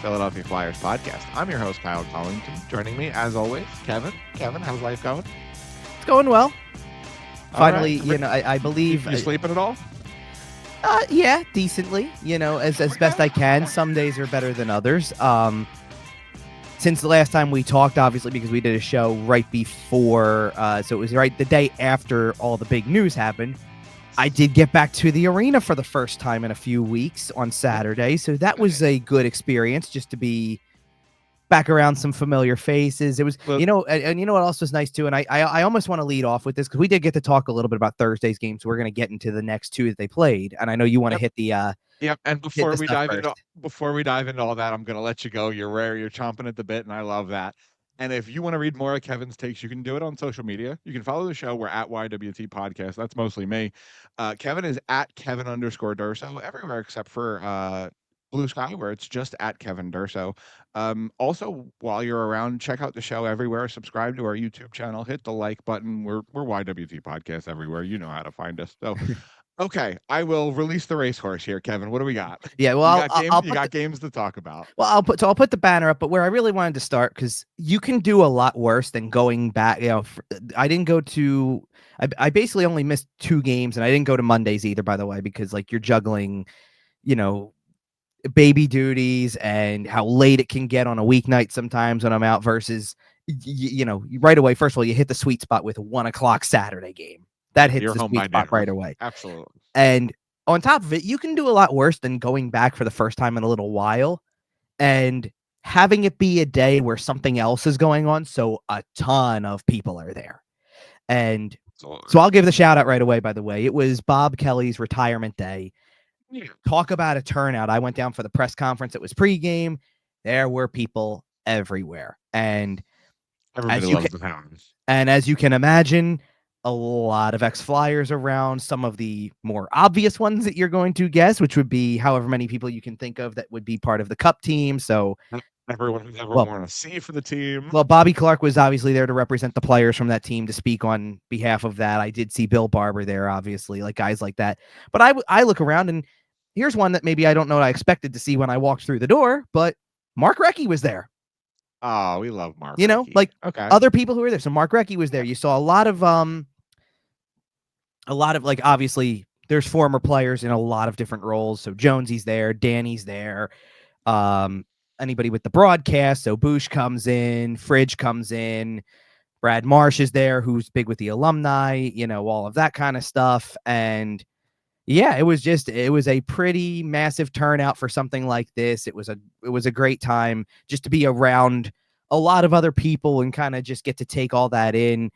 Philadelphia Flyers podcast. I'm your host, Kyle Collington. Joining me, as always, Kevin. Kevin, how's life going? It's going well. Finally, right. I believe You sleeping at all? Yeah, decently. As best I can. Some days are better than others. Since the last time we talked, obviously, because we did a show right before, so it was right the day after all the big news happened. I did get back to the arena for the first time in a few weeks on Saturday, so that was a good experience just to be back around some familiar faces. It was, and you know what else was nice too, and I almost want to lead off with this because we did get to talk a little bit about Thursday's game, so we're going to get into the next two that they played, and I know you want to hit the Yep. And before we dive into all that, I'm going to let you go. You're rare. You're chomping at the bit, and I love that. And if you want to read more of Kevin's takes, you can do it on social media. You can follow the show. We're at YWT Podcast. That's mostly me. Kevin is at Kevin_Durso everywhere except for Blue Sky, where it's just at Kevin Durso. Also, while you're around, check out the show everywhere. Subscribe to our YouTube channel. Hit the like button. We're YWT Podcast everywhere. You know how to find us. So. Okay, I will release the racehorse here, Kevin. What do we got? Yeah, well, you got games to talk about. Well, I'll put the banner up, but where I really wanted to start, because you can do a lot worse than going back. I didn't go to. I basically only missed 2 games, and I didn't go to Mondays either, by the way, because like you're juggling, baby duties and how late it can get on a weeknight sometimes when I'm out. Versus, right away. First of all, you hit the sweet spot with a 1:00 Saturday game. That hits the sweet spot right away. Absolutely. And on top of it, you can do a lot worse than going back for the first time in a little while and having it be a day where something else is going on. So a ton of people are there. And so I'll give the shout out right away, by the way. It was Bob Kelly's retirement day. Yeah. Talk about a turnout. I went down for the press conference. It was pregame. There were people everywhere. And everybody loves the Hounds. And as you can imagine, a lot of ex-Flyers around, some of the more obvious ones that you're going to guess, which would be however many people you can think of that would be part of the Cup team. So everyone who's ever worn a C for the team. Well, Bobby Clark was obviously there to represent the players from that team to speak on behalf of that. I did see Bill Barber there, obviously, like guys like that. But I look around, and here's one that maybe I don't know what I expected to see when I walked through the door, but Mark Recchi was there. Oh, we love Mark. Other people who were there. So Mark Recchi was there. You saw a lot of like, obviously there's former players in a lot of different roles. So Jonesy's there, Danny's there, anybody with the broadcast. So Bush comes in, Fridge comes in, Brad Marsh is there, who's big with the alumni, all of that kind of stuff. And yeah, it was a pretty massive turnout for something like this. It was a great time just to be around a lot of other people and kind of just get to take all that in.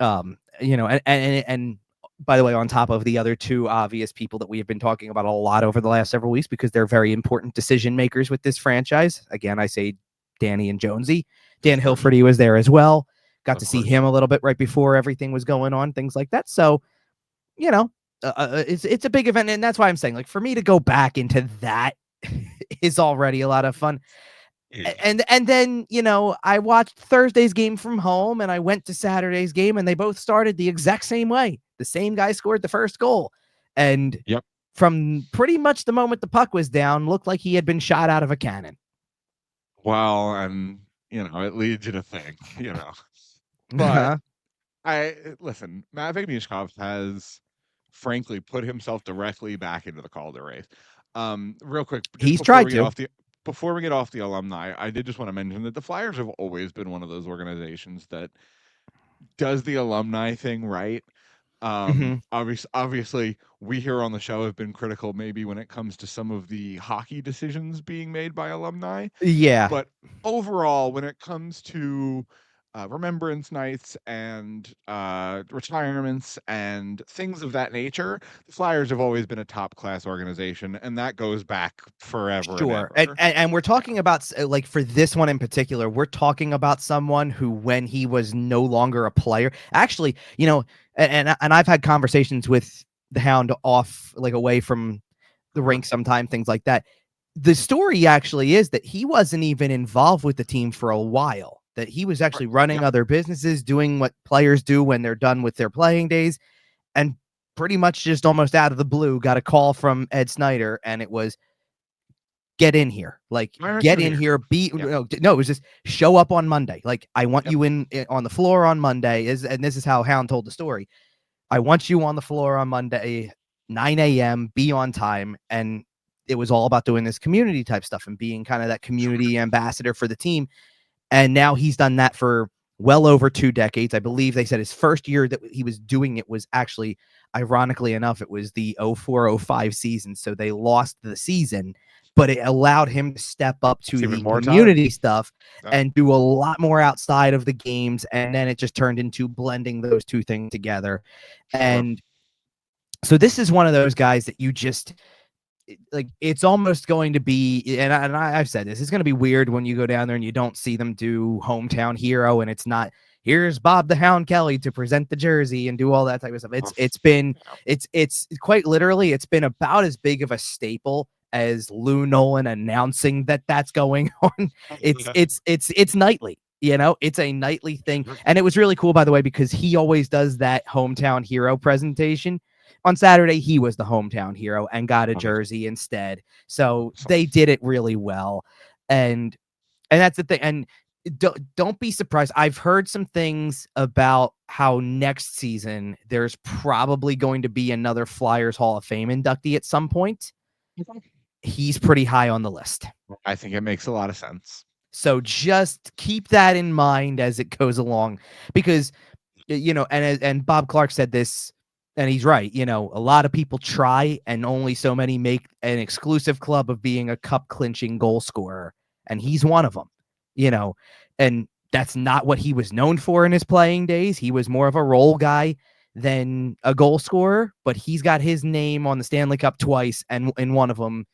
And by the way, on top of the other 2 obvious people that we have been talking about a lot over the last several weeks, because they're very important decision makers with this franchise. Again, I say Danny and Jonesy. Dan Hilferty was there as well. Got to see him a little bit right before everything was going on, things like that. So, it's a big event, and that's why I'm saying, like, for me to go back into that is already a lot of fun. And then, I watched Thursday's game from home and I went to Saturday's game, and they both started the exact same way. The same guy scored the first goal. And from pretty much the moment the puck was down, looked like he had been shot out of a cannon. Well, and, it leads you to think, But listen, Matvei Michkov has frankly put himself directly back into the Calder race. Real quick. He's tried to. Before we get off the alumni, I did just want to mention that the Flyers have always been one of those organizations that does the alumni thing right. Obviously, we here on the show have been critical maybe when it comes to some of the hockey decisions being made by alumni. Yeah. But overall, when it comes to remembrance nights and retirements and things of that nature, the Flyers have always been a top-class organization, and that goes back forever. Sure. And we're talking about, like, for this one in particular, we're talking about someone who, when he was no longer a player, actually, and I've had conversations with the Hound off, like, away from the rink sometime, things like that. The story actually is that he wasn't even involved with the team for a while, that he was actually running other businesses, doing what players do when they're done with their playing days, and pretty much just almost out of the blue got a call from Ed Snyder, and it was, get in here. Like, get in here. No, it was just show up on Monday. Like, I want you in on the floor on Monday. And this is how Hound told the story. I want you on the floor on Monday, 9 a.m., be on time. And it was all about doing this community type stuff and being kind of that community ambassador for the team. And now he's done that for well over 2 decades. I believe they said his first year that he was doing it was actually, ironically enough, it was the 04-05 season. So they lost the season, but it allowed him to step up to the community stuff and do a lot more outside of the games. And then it just turned into blending those two things together. And so this is one of those guys that you just, like, it's almost going to be, and I've said this, it's going to be weird when you go down there and you don't see them do hometown hero, and it's not, here's Bob the Hound Kelly to present the jersey and do all that type of stuff. It's quite literally, it's been about as big of a staple as Lou Nolan announcing that that's going on. It's nightly. It's a nightly thing. And it was really cool, by the way, because he always does that hometown hero presentation. On Saturday, he was the hometown hero and got a jersey instead. So they did it really well. And that's the thing. And don't be surprised. I've heard some things about how next season there's probably going to be another Flyers Hall of Fame inductee at some point. He's pretty high on the list. I think it makes a lot of sense. So just keep that in mind as it goes along, because, and Bob Clark said this, and he's right. A lot of people try, and only so many make an exclusive club of being a cup clinching goal scorer. And he's one of them, and that's not what he was known for in his playing days. He was more of a role guy than a goal scorer, but he's got his name on the Stanley Cup twice, and in one of them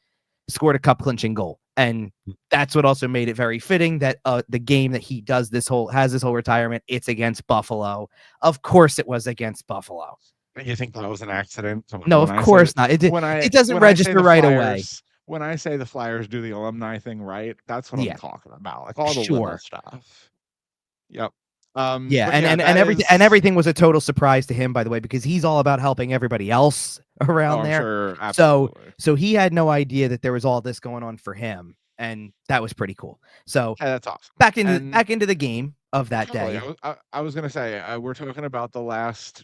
scored a cup clinching goal. And that's what also made it very fitting that the game that he has this whole retirement, it's against Buffalo. Of course it was against Buffalo. You think that was an accident? No, of course not. It doesn't register right away. When I say the Flyers do the alumni thing right, that's what I'm talking about. Like all the little stuff. Yep. Everything was a total surprise to him, by the way, because he's all about helping everybody else around there. Sure, absolutely. So he had no idea that there was all this going on for him, and that was pretty cool. So that's awesome. Back into the game of that day. I was gonna say we're talking about the last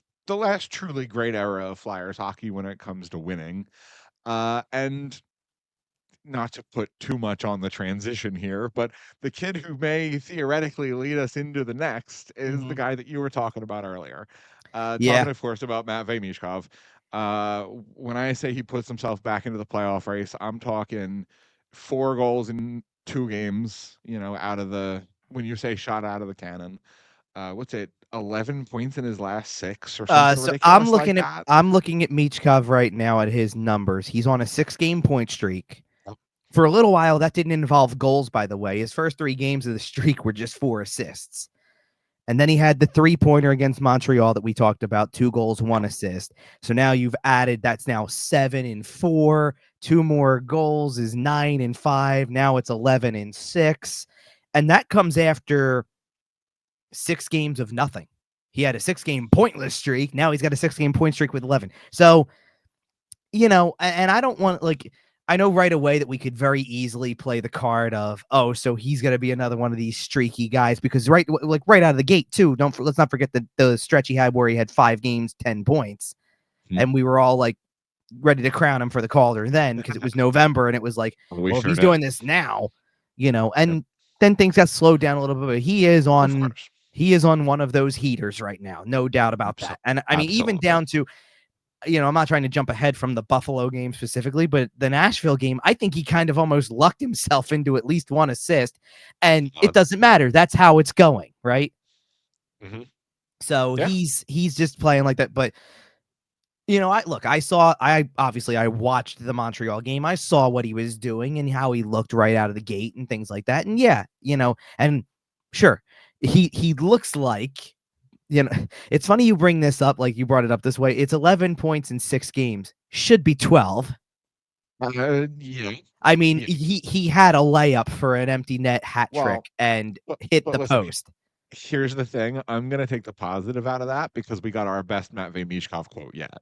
truly great era of Flyers hockey when it comes to winning, and not to put too much on the transition here, but the kid who may theoretically lead us into the next is the guy that you were talking about earlier. Talking, of course, about Matvei Michkov. When I say he puts himself back into the playoff race, I'm talking 4 goals in 2 games, when you say shot out of the cannon. What's it? 11 points in his last 6 or something. So I'm looking at Michkov right now at his numbers. He's on a 6-game point streak. For a little while, that didn't involve goals, by the way. His first 3 games of the streak were just 4 assists. And then he had the 3-pointer against Montreal that we talked about, 2 goals, 1 assist. So now you've added, that's now 7 and 4. 2 more goals is 9 and 5. Now it's 11 and 6. And that comes after 6 games of nothing. He had a 6-game pointless streak. Now he's got a 6-game point streak with 11. So, and I don't want, I know right away that we could very easily play the card of, so he's going to be another one of these streaky guys, because right out of the gate too. Let's not forget the stretch he had where he had 5 games, 10 points, and we were all ready to crown him for the Calder then, because it was November, and it was if he's doing this now, and then things got slowed down a little bit. But he is on one of those heaters right now, no doubt about that. And I mean, even down to, I'm not trying to jump ahead from the Buffalo game specifically, but the Nashville game, I think he kind of almost lucked himself into at least 1 assist, and it doesn't matter. That's how it's going, right? So he's just playing like that. But I watched the Montreal game. I saw what he was doing and how he looked right out of the gate and things like that. And and sure, he looks like, it's funny you bring this up, you brought it up this way. It's 11 points in 6 games. Should be 12. Yeah. I mean, he had a layup for an empty net hat trick and hit the post. Here's the thing. I'm going to take the positive out of that, because we got our best Matvei Michkov quote yet.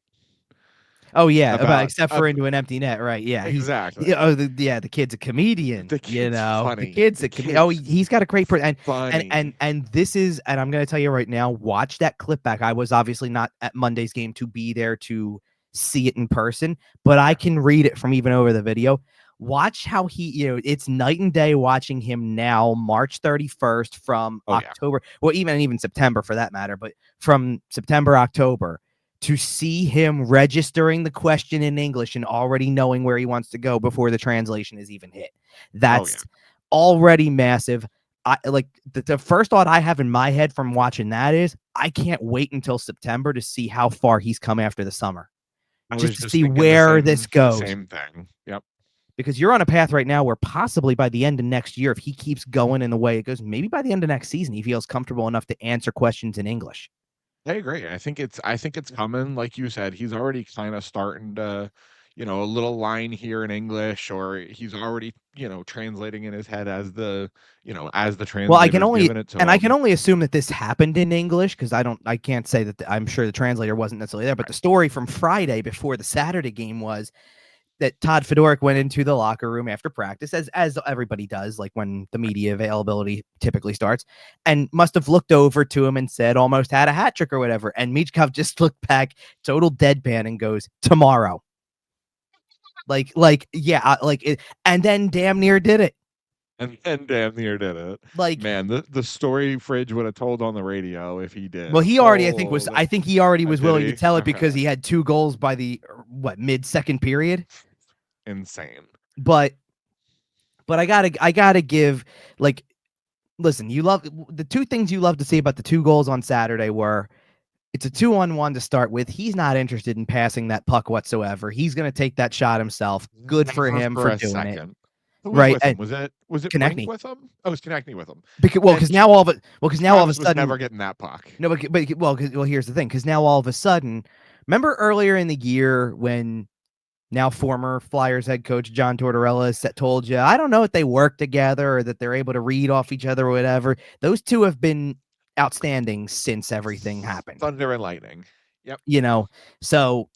Oh yeah, about except for into an empty net, right? Yeah, exactly. the kid's a comedian. The kid's The funny. kid's The a comedian. Oh, kid's he's got a great funny. and this is, and I'm gonna tell you right now. Watch that clip back. I was obviously not at Monday's game to be there to see it in person, but I can read it from even over the video. Watch how it's night and day watching him now, March 31st from Oh yeah. October, well, even September for that matter, but from September, October, to see him registering the question in English and already knowing where he wants to go before the translation is even hit. Oh yeah. That's already massive. I like the first thought I have in my head from watching that is I can't wait until September to see how far he's come after the summer. I Just was to just see thinking where this the goes. same thing. Yep. Because you're on a path right now where possibly by the end of next year, if he keeps going in the way it goes, maybe by the end of next season, he feels comfortable enough to answer questions in English. I agree. I think it's coming. Like you said, he's already kind of starting to, a little line here in English, or he's already, translating in his head as the Well, translator's giving it to I can him. only assume that this happened in English because I can't say that I'm sure the translator wasn't necessarily there. But Right. the story from Friday before the Saturday game was that Todd Fedoruk went into the locker room after practice, as everybody does, like when the media availability typically starts, and must have looked over to him and said, almost had a hat trick or whatever. And Michkov just looked back, total deadpan, and goes, tomorrow. Yeah, and then damn near did it. And damn near did it. Like, Man, the story Fridge would have told on the radio if he did. well, he already, I think he already was Did willing to he? tell it because Okay. he had 2 goals by the mid-second period. Insane. But I gotta give, like, listen, you love the 2 things you love to see about the 2 goals on Saturday were it's a 2-on-1 to start with. He's not interested in passing that puck whatsoever. He's going to take that shot himself. Good for Never him for for a doing it. second. Who was Right. with And him? Was it Brink Konechny. with him? Oh, it was Konechny with him. Because And now all of a Travis was sudden, never getting that puck. no, here's the thing. Because now all of a sudden, remember earlier in the year when now former Flyers head coach John Tortorella told you, I don't know if they work together or that they're able to read off each other or whatever. Those 2 have been outstanding since everything happened. Thunder and lightning. Yep. So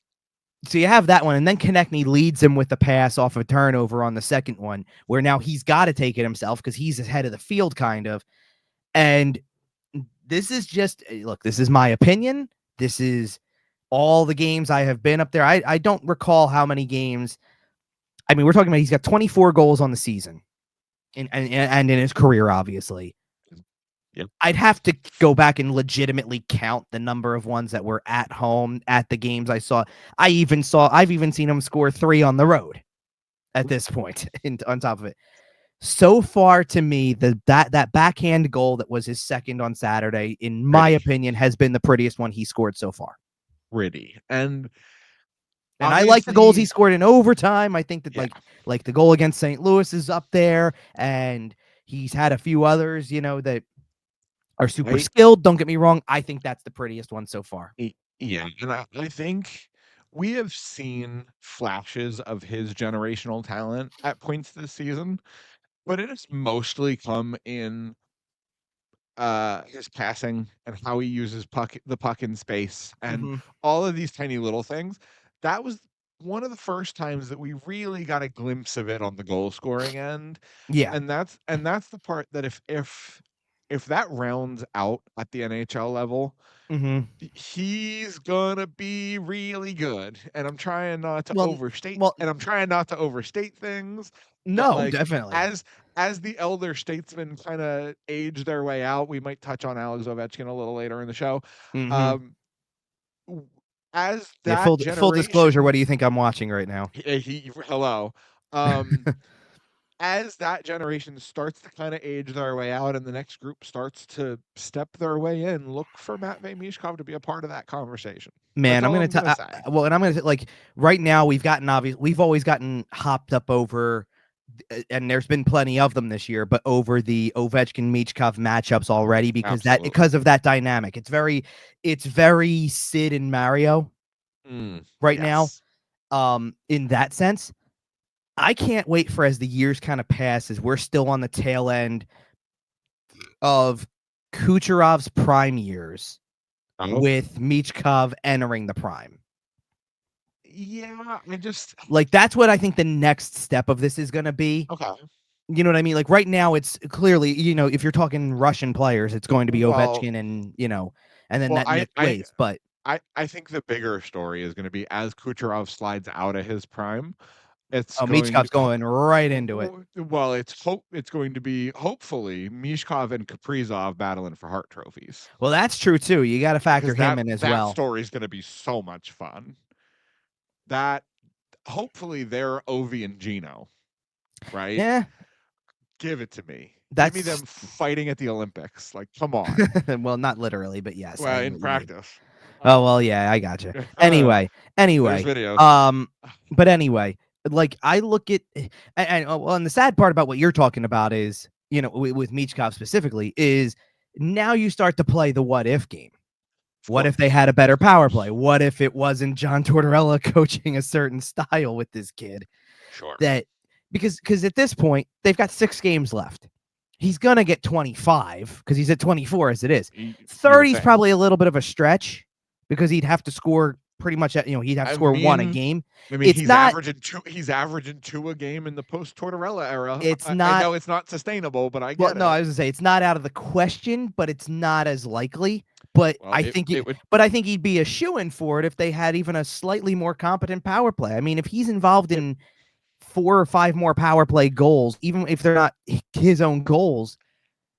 you have that one, and then Konechny leads him with the pass off a turnover on the second one, where now he's got to take it himself because he's ahead of the field, kind of. And this is just, look, this is my opinion. This is all the games I have been up there. I don't recall how many games. I mean, we're talking about he's got 24 goals on the season and in his career, obviously. Yep. I'd have to go back and legitimately count the number of ones that were at home at the games I saw. I've even seen him score 3 on the road at this point on top of it. So far to me, that backhand goal that was his second on Saturday, in my opinion, has been the prettiest one he scored so far. Pretty. And I like the goals he scored in overtime. I think that like the goal against St. Louis is up there, and he's had a few others, that are super skilled. Don't get me wrong. I think that's the prettiest one so far. Yeah, and I think we have seen flashes of his generational talent at points this season, but it has mostly come in his passing and how he uses the puck in space and all of these tiny little things. That was one of the first times that we really got a glimpse of it on the goal scoring end. Yeah. And that's the part that if that rounds out at the NHL level, he's gonna be really good. And I'm trying not to overstate things. But No, like definitely. as the elder statesmen kind of age their way out, we might touch on Alex Ovechkin a little later in the show. As that full disclosure, what generation, do you think I'm watching right now? Hello. As that generation starts to kind of age their way out and the next group starts to step their way in, look for Matvei Michkov to be a part of that conversation. Man, That's I'm all gonna I'm gonna tell. say. Well, and I'm gonna like right now we've always gotten hopped up over, and there's been plenty of them this year, but over the Ovechkin Michkov matchups already because of that dynamic. It's very Sid and Mario right now. In that sense, I can't wait for as the years kind of pass, as we're still on the tail end of Kucherov's prime years with Michkov entering the prime. Yeah, I just Like, that's what I think the next step of this is going to be. okay. You know what I mean? Like right now, it's clearly, if you're talking Russian players, it's going to be Well, Ovechkin and then well, that net ways. But I think the bigger story is going to be as Kucherov slides out of his prime. It's going Michkov's to going right into it. well, it's going to be hopefully Mishkov and Kaprizov battling for Hart trophies Well, that's true too. You got to factor because him in as that well. story is going to be so much fun. That hopefully they're Ovi and Gino, right? Yeah, Give it to me. Give me that's them fighting at the Olympics. Like, come on. well, not literally, but yes, I Well, know in what you mean. practice. Oh well, yeah, I gotcha. There's Anyway, videos. but anyway, like I look at and the sad part about what you're talking about is, with Michkov specifically, is now you start to play the what if game. Of What if they had a better power play? What if it wasn't John Tortorella coaching a certain style with this kid? Sure. That because at this point they've got 6 games left. He's gonna get 25 because he's at 24 as it is. 30 is probably a little bit of a stretch because he'd have to score pretty much he'd have to score 1 a game. I mean, It's he's not averaging 2 a game in the post Tortorella era. It's I not know it's not sustainable, but I well, get no, I it. was gonna say it's not out of the question, but it's not as likely. But Well, I think it would. but I think he'd be a shoo-in for it if they had even a slightly more competent power play. I mean, if he's involved in 4 or 5 more power play goals, even if they're not his own goals,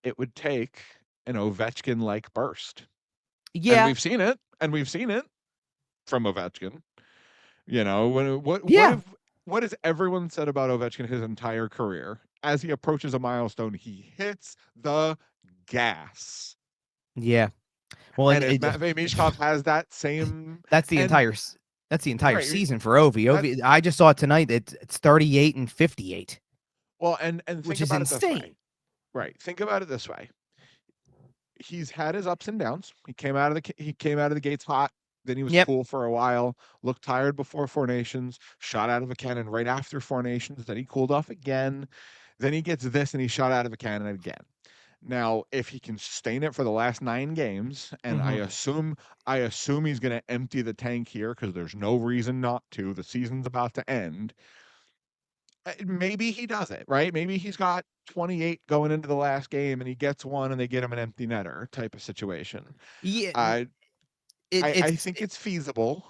It would take an Ovechkin-like burst. And yeah, we've seen it, from Ovechkin. You know, yeah, what has everyone said about Ovechkin his entire career? As he approaches a milestone, he hits the gas. yeah. Well, And if Matvei Michkov has that same, that's the and entire right, season for Ovi. I just saw it tonight. It's 38 and 58. well, and Which think is about it this way, insane. right? Think about it this way. He's had his ups and downs. He came out of the gates hot. Then he was Yep. cool for a while. Looked tired before Four Nations. Shot out of a cannon right after Four Nations. Then he cooled off again. Then he gets this, and he shot out of a cannon again. Now, if he can sustain it for the last 9 games, and I assume he's going to empty the tank here because there's no reason not to. The season's about to end. Maybe he does it, right? Maybe he's got 28 going into the last game, and he gets one, and they get him an empty netter type of situation. Yeah, I think it's feasible.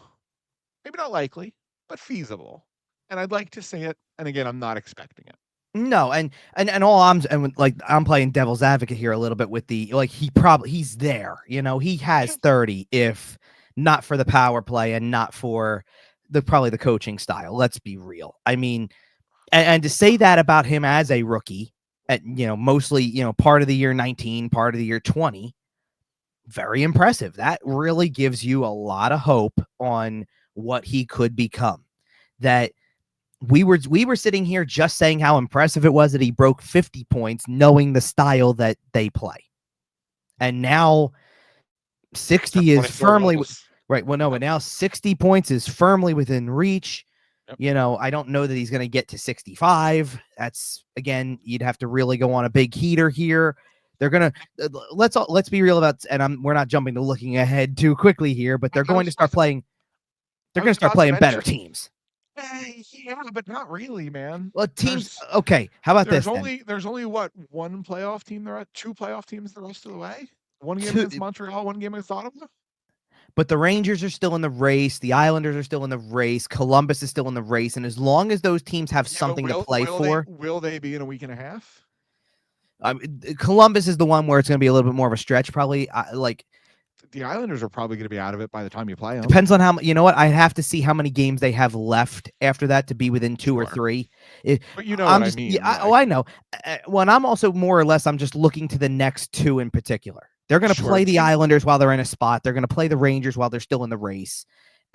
Maybe not likely, but feasible. And I'd like to see it. And again, I'm not expecting it. No, and I'm playing devil's advocate here a little bit with the he's there. He has 30 if not for the power play and not for probably the coaching style. Let's be real. I mean, and to say that about him as a rookie at mostly part of the year 19, part of the year 20, very impressive. That really gives you a lot of hope on what he could become. That we were sitting here just saying how impressive it was that he broke 50 points, knowing the style that they play. And now 60 is firmly right. Well, no, but now 60 points is firmly within reach. Yep. I don't know that he's going to get to 65. That's again, you'd have to really go on a big heater here. They're gonna let's be real about, and we're not jumping to looking ahead too quickly here, but they're going to start playing. They're going to start playing better teams. Yeah, but not really, man. Well, teams. Okay, how about this? There's only what, one playoff team there? 2 playoff teams the rest of the way. One game against Montreal, one game against Ottawa. But the Rangers are still in the race. The Islanders are still in the race. Columbus is still in the race. And as long as those teams have something to play for, will they be in a week and a half? Columbus is the one where it's going to be a little bit more of a stretch, probably. The Islanders are probably going to be out of it by the time you play them. Depends on how. You know what? I have to see how many games they have left after that to be within 2 or 3. But you know what I mean. Yeah, I know. Well, and I'm also more or less. I'm just looking to the next 2 in particular. They're going to play the Islanders while they're in a spot. They're going to play the Rangers while they're still in the race.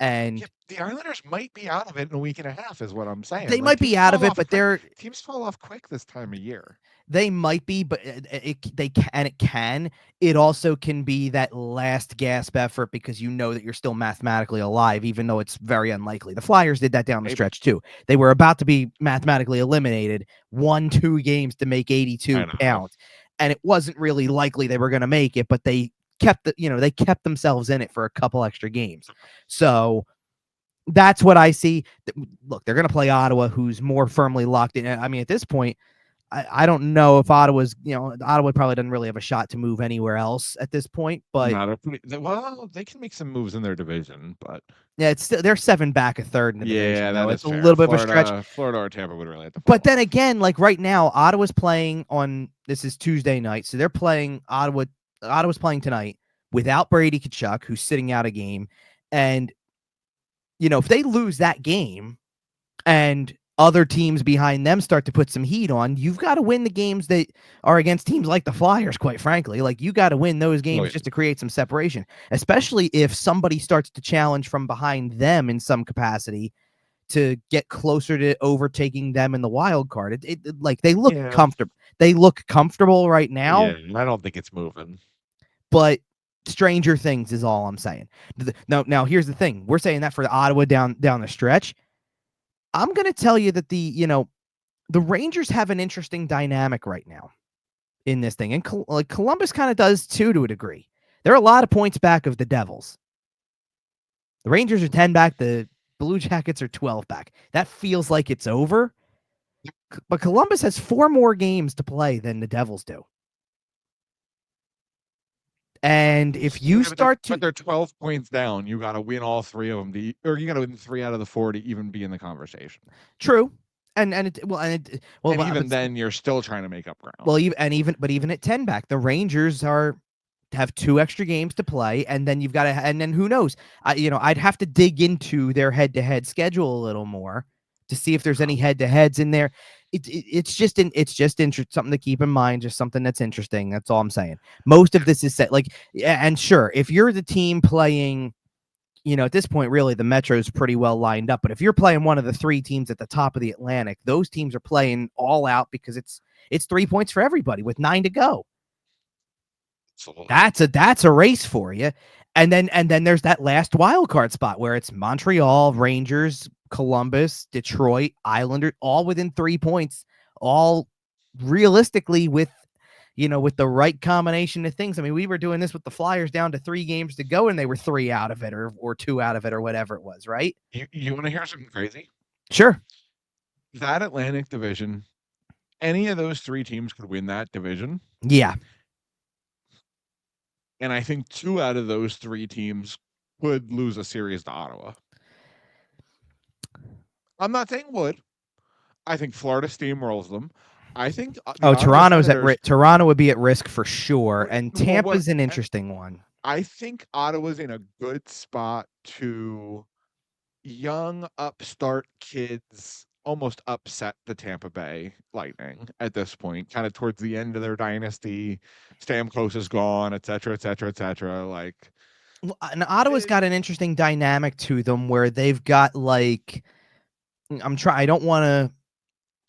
And the Islanders might be out of it in a week and a half, is what I'm saying. They might be out of it, but teams fall off quick this time of year. They might be, but it can. It also can be that last gasp effort because you know that you're still mathematically alive, even though it's very unlikely. The Flyers did that down the stretch too. They were about to be mathematically eliminated, 1-2 games to make 82 count, and it wasn't really likely they were going to make it, but they kept themselves in it for a couple extra games. So That's what I see. Look, they're going to play Ottawa, who's more firmly locked in. I mean, at this point, I don't know if Ottawa probably doesn't really have a shot to move anywhere else at this point. But well, they can make some moves in their division, but yeah, they're 7 back, a third in the division. that It's is a fair. little bit of a stretch. Florida or Tampa would really have to fall But then off. again, like right now, Ottawa's playing on this is Tuesday night, so they're playing Ottawa. Ottawa's playing tonight without Brady Tkachuk, who's sitting out a game, and if they lose that game and other teams behind them start to put some heat on, you've got to win the games that are against teams like the Flyers, quite frankly. Like, you got to win those games just to create some separation, especially if somebody starts to challenge from behind them in some capacity to get closer to overtaking them in the wild card. Like, they look comfortable. They look comfortable right now. Yeah, I don't think it's moving. But stranger things is all I'm saying. Now here's the thing. We're saying that for the Ottawa down the stretch. I'm going to tell you that the Rangers have an interesting dynamic right now in this thing. And Columbus kind of does too, to a degree. They're a lot of points back of the Devils. The Rangers are 10 back. The Blue Jackets are 12 back. That feels like it's over. But Columbus has 4 more games to play than the Devils do. And if you but they're 12 points down, you got to win all 3 of them, or you got to win 3 out of the 4 to even be in the conversation. True, and even then, you're still trying to make up ground. Well, even at 10 back, the Rangers have 2 extra games to play, and then you've got to, and then who knows? I'd have to dig into their head-to-head schedule a little more to see if there's any head-to-heads in there. It's just something to keep in mind, just something that's interesting. That's all I'm saying. Most of this is set, and sure, if you're the team playing, at this point, really, the Metro's pretty well lined up. But if you're playing one of the 3 teams at the top of the Atlantic, those teams are playing all out because it's 3 points for everybody with 9 to go. That's a race for you. And then there's that last wild card spot where it's Montreal, Rangers, Columbus, Detroit, Islanders, all within 3 points, all realistically with the right combination of things. I mean, we were doing this with the Flyers down to 3 games to go, and they were 3 out of it or 2 out of it or whatever it was, right? You want to hear something crazy? Sure. That Atlantic division, any of those 3 teams could win that division. Yeah. And I think 2 out of those 3 teams could lose a series to Ottawa. I'm not saying would. I think Florida steamrolls them. I think Toronto would be at risk for sure, and Tampa's an interesting one. I think Ottawa's in a good spot to young upstart kids almost upset the Tampa Bay Lightning at this point, kind of towards the end of their dynasty. Stamkos is gone, et cetera, et cetera, et cetera. And Ottawa's got an interesting dynamic to them where they've got I don't want to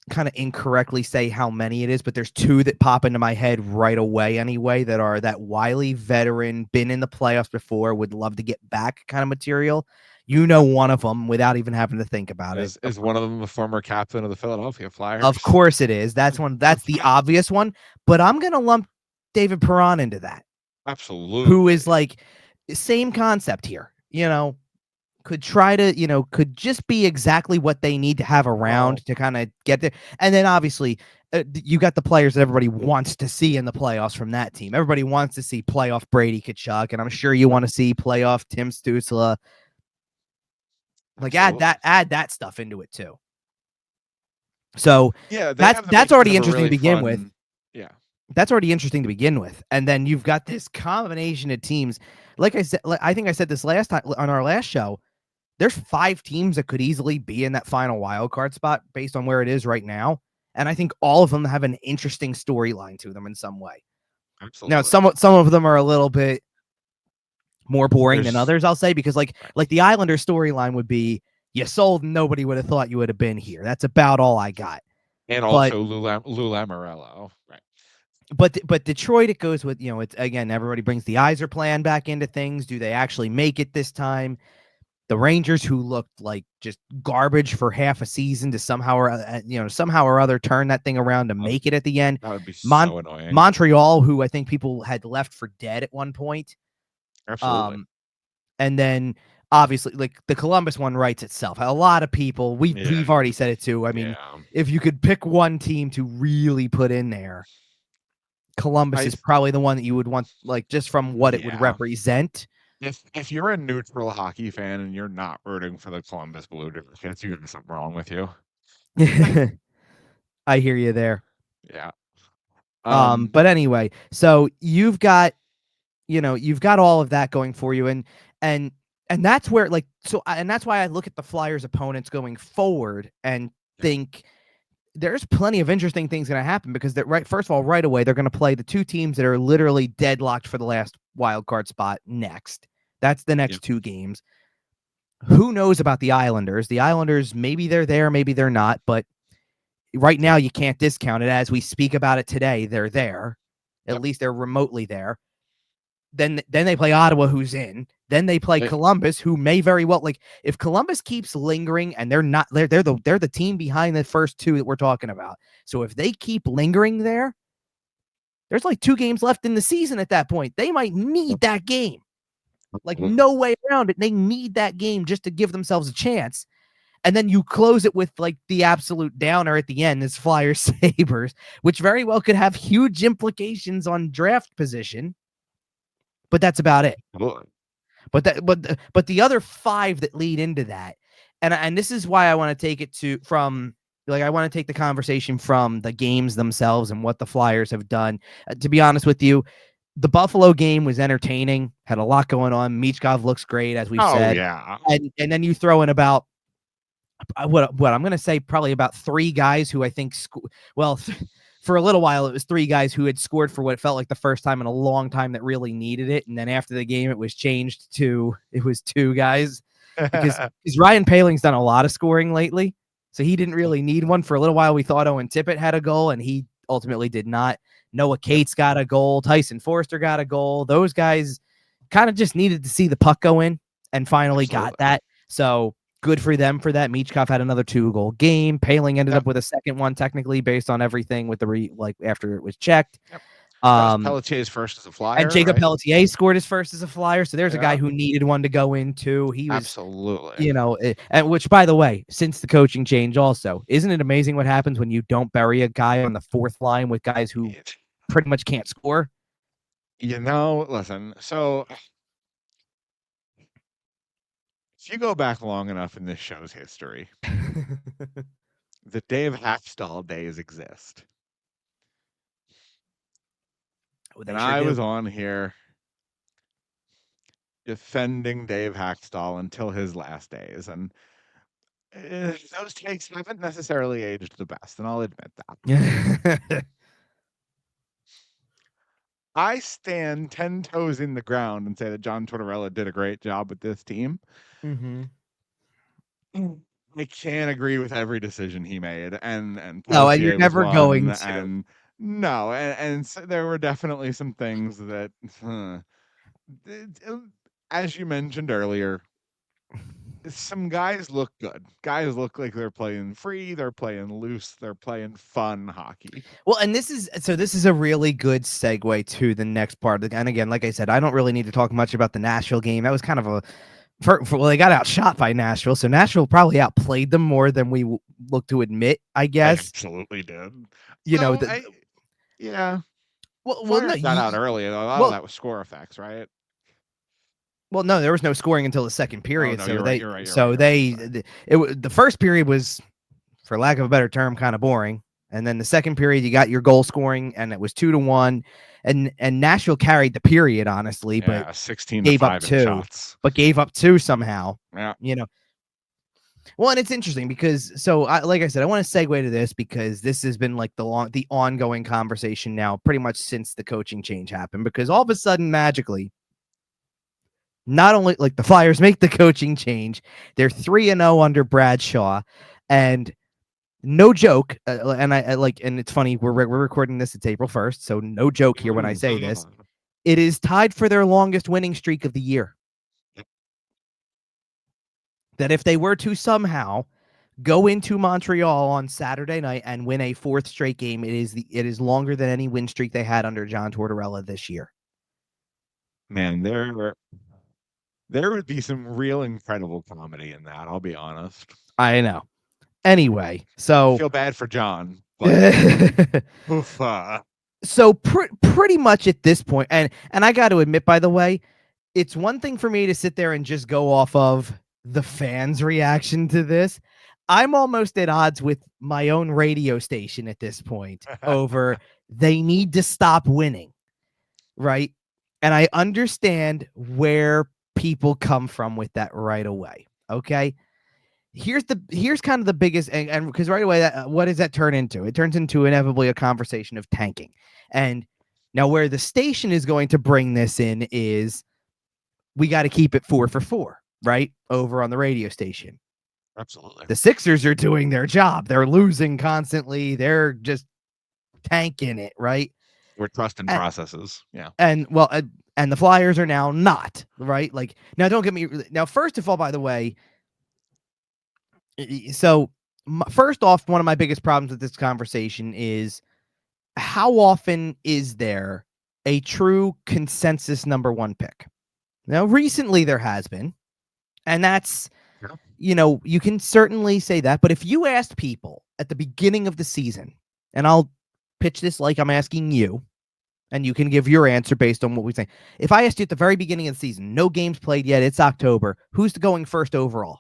kind of incorrectly say how many it is, but there's 2 that pop into my head right away anyway that are that wily veteran, been in the playoffs before, would love to get back kind of material. One of them without even having to think about it. Is one of them the former captain of the Philadelphia Flyers? Of course it is. That's the obvious one, but I'm going to lump David Perron into that. Absolutely. Who is same concept here, could try to, could just be exactly what they need to have around to kind of get there. And then obviously you got the players that everybody wants to see in the playoffs from that team. Everybody wants to see playoff Brady Tkachuk, and I'm sure you want to see playoff Tim Stützle. Add that stuff into it too. So yeah, that's already interesting to begin with. Yeah. That's already interesting to begin with. And then you've got this combination of teams. Like I said, I think I said this last time on our last show, there's 5 teams that could easily be in that final wild card spot based on where it is right now. And I think all of them have an interesting storyline to them in some way. Absolutely. Now, some of them are a little bit more boring than others, I'll say, because like the Islanders storyline would be, you sold, nobody would have thought you would have been here. That's about all I got. And also Lou Lamoriello, right? But Detroit, it goes with, it's again, everybody brings the Yzer plan back into things. Do they actually make it this time? The Rangers, who looked like just garbage for half a season, to somehow or other turn that thing around to make it at the end. That would be so annoying. Montreal, who I think people had left for dead at one point. Absolutely. And then obviously, like the Columbus one writes itself. A lot of people, we've already said it too. I mean, if you could pick one team to really put in there, Columbus is probably the one that you would want, like just from what it would represent. If you're a neutral hockey fan and you're not rooting for the Columbus Blue Jackets, you got something wrong with you. I hear you there. Yeah. But anyway, so you've got all of that going for you, and that's where and that's why I look at the Flyers opponents going forward and think there's plenty of interesting things going to happen, because first of all, right away, they're going to play the two teams that are literally deadlocked for the last wild card spot next. That's the next two games. Who knows about the Islanders? The Islanders, maybe they're there, maybe they're not, but right now you can't discount it. As we speak about it today, they're there. At least they're remotely there. Then they play Ottawa, who's in. Then they play Columbus, who may very well, like, if Columbus keeps lingering, and they're the team behind the first two that we're talking about. So if they keep lingering there, there's like 2 games left in the season at that point. They might need that game. Like, no way around it. They need that game just to give themselves a chance. And then you close it with like the absolute downer at the end, is Flyers Sabres, which very well could have huge implications on draft position. But that's about it. But the other 5 that lead into that, and this is why I want to take it I want to take the conversation from the games themselves and what the Flyers have done. To be honest with you, the Buffalo game was entertaining, had a lot going on. Michkov looks great, as we've said. Yeah. And then you throw in about what I'm going to say, probably about 3 guys who I think for a little while, it was 3 guys who had scored for what felt like the first time in a long time that really needed it. And then after the game, it was changed to, it was 2 guys, because Ryan Paling's done a lot of scoring lately. So he didn't really need one. For a little while, we thought Owen Tippett had a goal, and he ultimately did not. Noah Cates got a goal. Tyson Forster got a goal. Those guys kind of just needed to see the puck go in, and finally got that. So good for them for that. Michkov had another 2-goal game. Paling ended up with a second one, technically, based on everything with the after it was checked. Pelletier's first as a Flyer, and Jacob Pelletier scored his first as a Flyer. So there's a guy who needed one to go into. He was absolutely, and which, by the way, since the coaching change, also, isn't it amazing what happens when you don't bury a guy on the 4th line with guys who pretty much can't score? Listen. So if you go back long enough in this show's history, the Dave Hackstall days exist. And I was on here defending Dave Hackstall until his last days. And those takes haven't necessarily aged the best, and I'll admit that. I stand 10 toes in the ground and say that John Tortorella did a great job with this team. Mm-hmm. I can't agree with every decision he made, and no, and you're never going to. And so there were definitely some things that, as you mentioned earlier, some guys look good. Guys look like they're playing free, they're playing loose, they're playing fun hockey. Well, and this is a really good segue to the next part. And again, like I said, I don't really need to talk much about the Nashville game. That was kind of well, they got outshot by Nashville, so Nashville probably outplayed them more than we look to admit, I guess. They absolutely did. Yeah. Well, no, got out early. A lot of that was score effects, right? Well, no, there was no scoring until the second period. Oh, no, so you're right. The first period was, for lack of a better term, kind of boring. And then the second period, you got your goal scoring, and it was 2-1. And Nashville carried the period, honestly, but 16 gave to 5 up 2 shots. But gave up 2 somehow. Yeah. Well, and it's interesting because, like I said, I want to segue to this because this has been like the ongoing conversation now, pretty much since the coaching change happened. Because all of a sudden, magically, not only like the Flyers make the coaching change, they're 3-0 under Bradshaw, and no joke. And and it's funny, we're recording this. It's April 1st, so no joke here when I say this. It is tied for their longest winning streak of the year. That if they were to somehow go into Montreal on Saturday night and win a 4th straight game, it is longer than any win streak they had under John Tortorella this year. Man, There would be some real incredible comedy in that, I'll be honest. I know. Anyway, I so feel bad for John, but oof, so pretty much at this point, and I got to admit, by the way, it's one thing for me to sit there and just go off of the fans' reaction to this. I'm almost at odds with my own radio station at this point over they need to stop winning, right? And I understand where people come from with that right away. Okay. Here's kind of the biggest, and because right away, what does that turn into? It turns into inevitably a conversation of tanking. And now where the station is going to bring this in is we got to keep it 4 for 4, right? Over on the radio station. absolutely. The Sixers are doing their job. They're losing constantly. They're just tanking it, right? We're trusting processes. Yeah. And well, and the Flyers are now not, right? Like, now don't get me, now, first of all, by the way, so first off, one of my biggest problems with this conversation is how often is there a true consensus number one pick? Now, recently there has been, and that's, you can certainly say that. But if you asked people at the beginning of the season, and I'll pitch this like I'm asking you, and you can give your answer based on what we say. If I asked you at the very beginning of the season, no games played yet, it's October, who's going first overall?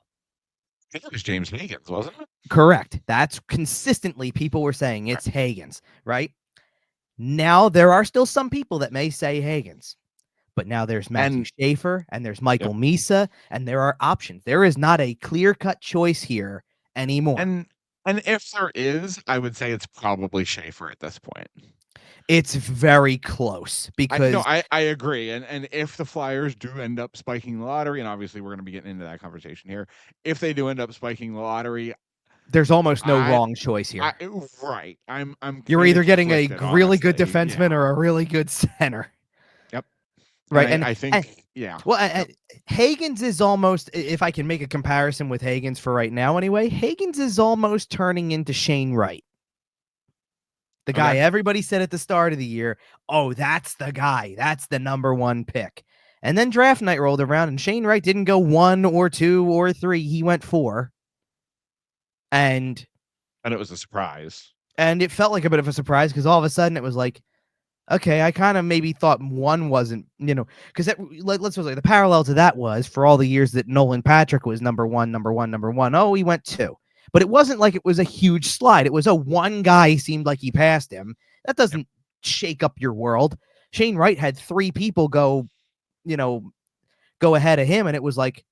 I think it was James Higgins, wasn't it? Correct. That's consistently people were saying it's Higgins, right? Now there are still some people that may say Higgins, but now there's Matthew Schaefer and there's Michael Misa, and there are options. There is not a clear-cut choice here anymore. And if there is, I would say it's probably Schaefer at this point. It's very close because I agree. And if the Flyers do end up spiking the lottery, and obviously we're going to be getting into that conversation here, if they do end up spiking the lottery, there's almost no wrong choice here. Right. I'm You're either getting a really good defenseman or a really good center. Yep. Right. And I think, Well, Higgins is almost, if I can make a comparison with Higgins for right now anyway, Higgins is almost turning into Shane Wright. The guy everybody said at the start of the year, oh, that's the guy. That's the number one pick. And then draft night rolled around and Shane Wright didn't go 1 or 2 or 3. He went 4. And it was a surprise. And it felt like a bit of a surprise because all of a sudden it was like, okay, I kind of maybe thought 1 wasn't, because let's say the parallel to that was for all the years that Nolan Patrick was number one. Oh, he went 2. But it wasn't like it was a huge slide. It was a one guy seemed like he passed him. That doesn't shake up your world. Shane Wright had 3 people go ahead of him. And it was like,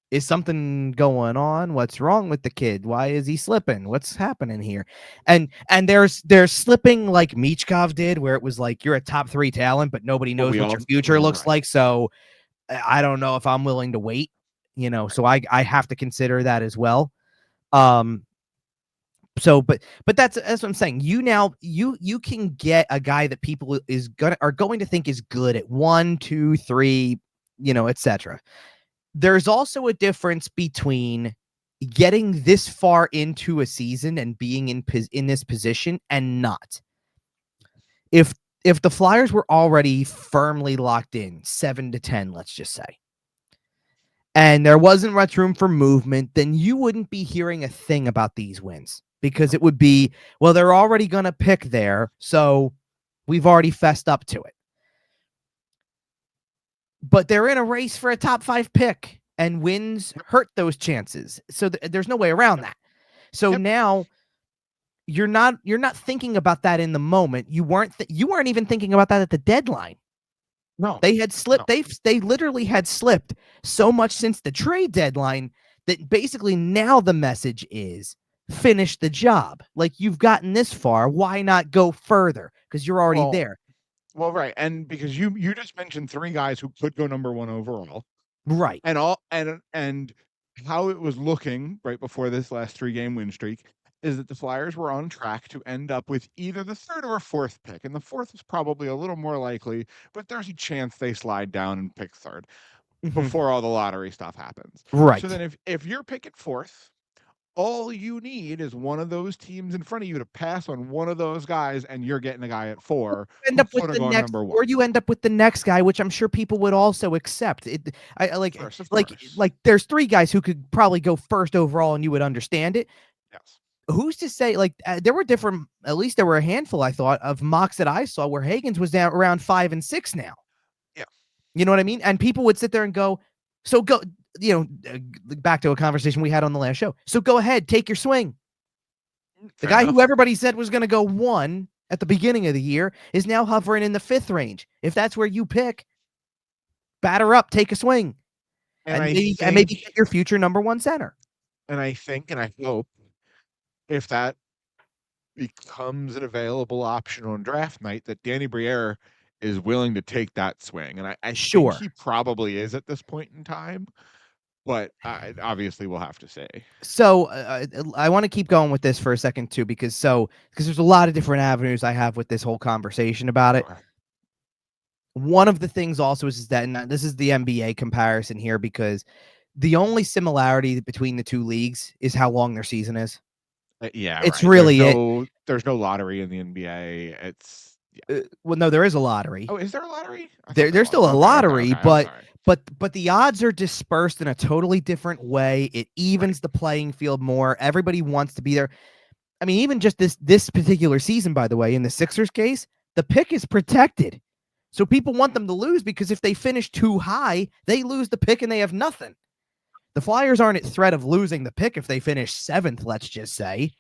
is something going on? What's wrong with the kid? Why is he slipping? What's happening here? And there's slipping like Michkov did, where it was like, you're a top 3 talent, but nobody knows what your future looks like. So I don't know if I'm willing to wait, so I have to consider that as well. So, but that's what I'm saying. You can get a guy that people are going to think is good at 1, 2, 3, etc. There's also a difference between getting this far into a season and being in this position and not. If the Flyers were already firmly locked in 7-10, let's just say, and there wasn't much room for movement, then you wouldn't be hearing a thing about these wins because it would be, well, they're already going to pick there, so we've already fessed up to it. But they're in a race for a top 5 pick, and wins hurt those chances. So there's no way around that. So now you're not thinking about that in the moment. You weren't even thinking about that at the deadline. No, they had slipped. No. They literally had slipped so much since the trade deadline that basically now the message is finish the job. Like, you've gotten this far, why not go further? Because you're already there. Well, right, and because you just mentioned 3 guys who could go number 1 overall, right? And how it was looking right before this last 3-game win streak is that the Flyers were on track to end up with either the 3rd or 4th pick, and the 4th is probably a little more likely, but there's a chance they slide down and pick 3rd before all the lottery stuff happens. Right. So then if you're picking 4th, all you need is one of those teams in front of you to pass on one of those guys, and you're getting a guy at 4 End who up with could have the gone next, number 1. or you end up with the next guy, which I'm sure people would also accept. First, of course. Like there's 3 guys who could probably go first overall, and you would understand it. Yes. Who's to say? Like there were different. At least there were a handful, I thought, of mocks that I saw where Higgins was down around 5 and 6 now. Yeah. You know what I mean? And people would sit there and go, "So go." Back to a conversation we had on the last show. So go ahead, take your swing. The guy who everybody said was going to go 1 at the beginning of the year is now hovering in the 5th range. If that's where you pick, batter up, take a swing, and maybe get your future number 1 center. And I think, and I hope, if that becomes an available option on draft night, that Danny Briere is willing to take that swing. And I think he probably is at this point in time. But obviously, we'll have to say. So I want to keep going with this for a second too, because there's a lot of different avenues I have with this whole conversation about it. One of the things also is that, and this is the NBA comparison here, because the only similarity between the 2 leagues is how long their season is. Yeah, it's really there's no lottery in the NBA. It's well, no, there is a lottery. Oh, is there a lottery? There's still a lottery, but the odds are dispersed in a totally different way. It evens the playing field more. Everybody wants to be there. I mean, even just this particular season, by the way, in the Sixers case, the pick is protected. So people want them to lose, because if they finish too high, they lose the pick and they have nothing. The Flyers aren't at threat of losing the pick if they finish 7th, let's just say.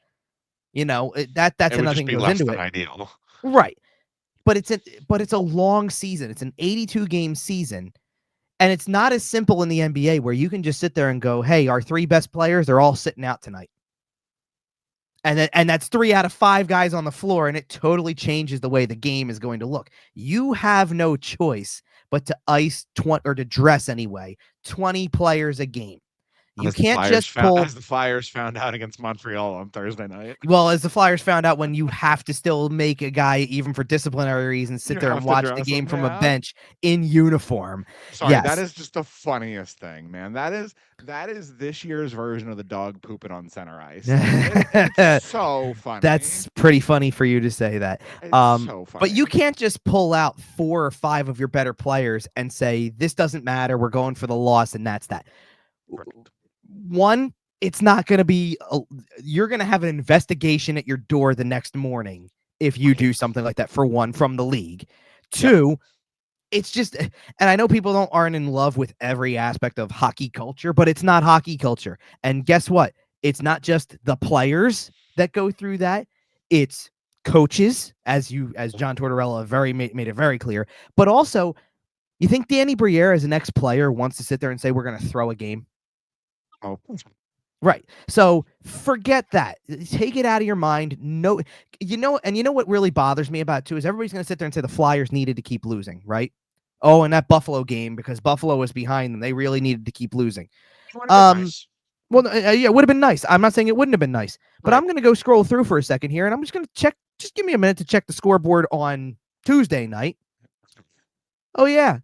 That's another thing goes into it. Ideal. Right. But it's a long season. It's an 82-game season. And it's not as simple in the NBA where you can just sit there and go, hey, our 3 best players, they're all sitting out tonight. And that's 3 out of 5 guys on the floor, and it totally changes the way the game is going to look. You have no choice but to ice 20, or to dress anyway, 20 players a game. You can't just pull, as the Flyers found out against Montreal on Thursday night. Well, as the Flyers found out, when you have to still make a guy, even for disciplinary reasons, sit there and watch the game from a bench in uniform. Sorry, that is just the funniest thing, man. That is this year's version of the dog pooping on center ice. It's so funny. That's pretty funny for you to say that. It's so funny. But you can't just pull out 4 or 5 of your better players and say, this doesn't matter, we're going for the loss, and that's that. Perfect. One, it's not going to be, you're going to have an investigation at your door the next morning if you do something like that, for one, from the league. 2, it's just, and I know people aren't in love with every aspect of hockey culture, but it's not hockey culture. And guess what? It's not just the players that go through that. It's coaches, as John Tortorella made it very clear. But also, you think Danny Briere, as an ex-player, wants to sit there and say, we're going to throw a game? Oh, right. So forget that. Take it out of your mind. No, and you know what really bothers me about it too is everybody's going to sit there and say the Flyers needed to keep losing, right? Oh, and that Buffalo game, because Buffalo was behind them, they really needed to keep losing. Nice. Well, yeah, it would have been nice. I'm not saying it wouldn't have been nice, but I'm going to go scroll through for a second here, and I'm just going to check. Just give me a minute to check the scoreboard on Tuesday night. Oh yeah,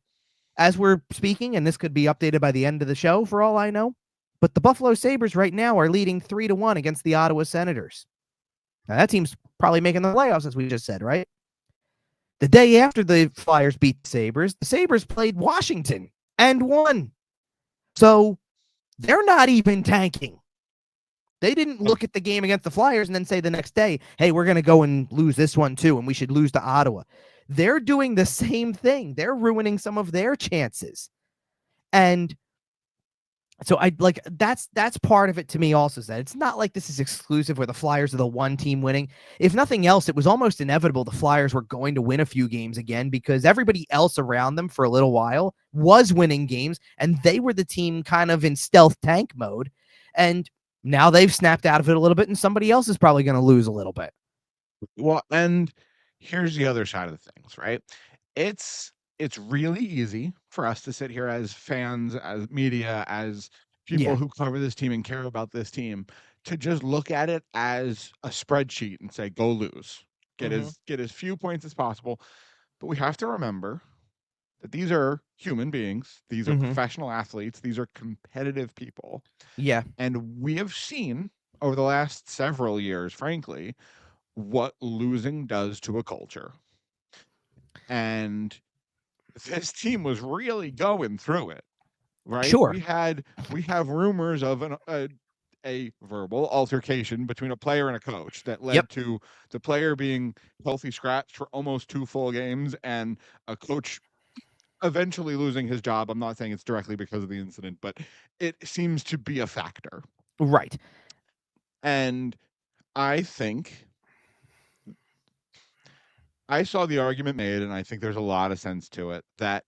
as we're speaking, and this could be updated by the end of the show for all I know. But the Buffalo Sabres right now are leading 3-1 against the Ottawa Senators. Now, that team's probably making the playoffs, as we just said, right? The day after the Flyers beat the Sabres played Washington and won. So they're not even tanking. They didn't look at the game against the Flyers and then say the next day, hey, we're going to go and lose this one too, and we should lose to Ottawa. They're doing the same thing. They're ruining some of their chances. And so that's part of it to me also, that it's not like this is exclusive where the Flyers are the one team winning. If nothing else, it was almost inevitable the Flyers were going to win a few games again, because everybody else around them for a little while was winning games, and they were the team kind of in stealth tank mode. And now they've snapped out of it a little bit, and somebody else is probably going to lose a little bit. Well, and here's the other side of the things, right? It's really easy for us to sit here as fans, as media, as people who cover this team and care about this team, to just look at it as a spreadsheet and say, go lose, get as few points as possible. But we have to remember that these are human beings. These are professional athletes. These are competitive people. Yeah. And we have seen over the last several years, frankly, what losing does to a culture. And this team was really going through it, right? Sure. We have rumors of a verbal altercation between a player and a coach that Yep. led to the player being healthy scratched for almost 2 full games and a coach eventually losing his job. I'm not saying it's directly because of the incident, but it seems to be a factor. Right. And I think I saw the argument made, and I think there's a lot of sense to it, that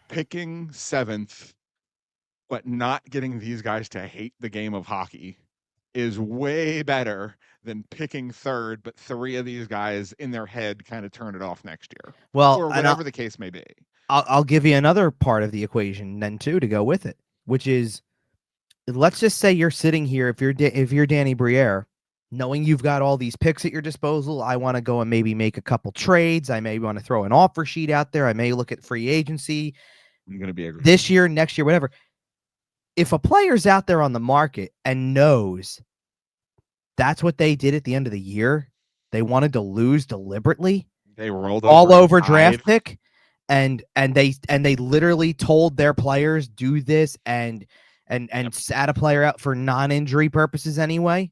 picking 7th, but not getting these guys to hate the game of hockey is way better than picking 3rd, but 3 of these guys in their head kind of turn it off next year, Well, or and whatever the case may be. I'll give you another part of the equation then too to go with it, which is, let's just say you're sitting here, if you're Danny Briere, knowing you've got all these picks at your disposal. I want to go and maybe make a couple trades. I may want to throw an offer sheet out there. I may look at free agency. I'm going to be this year, next year, whatever. If a player's out there on the market and knows that's what they did at the end of the year, they wanted to lose deliberately. They rolled all over draft pick, and they literally told their players do this and sat a player out for non-injury purposes anyway.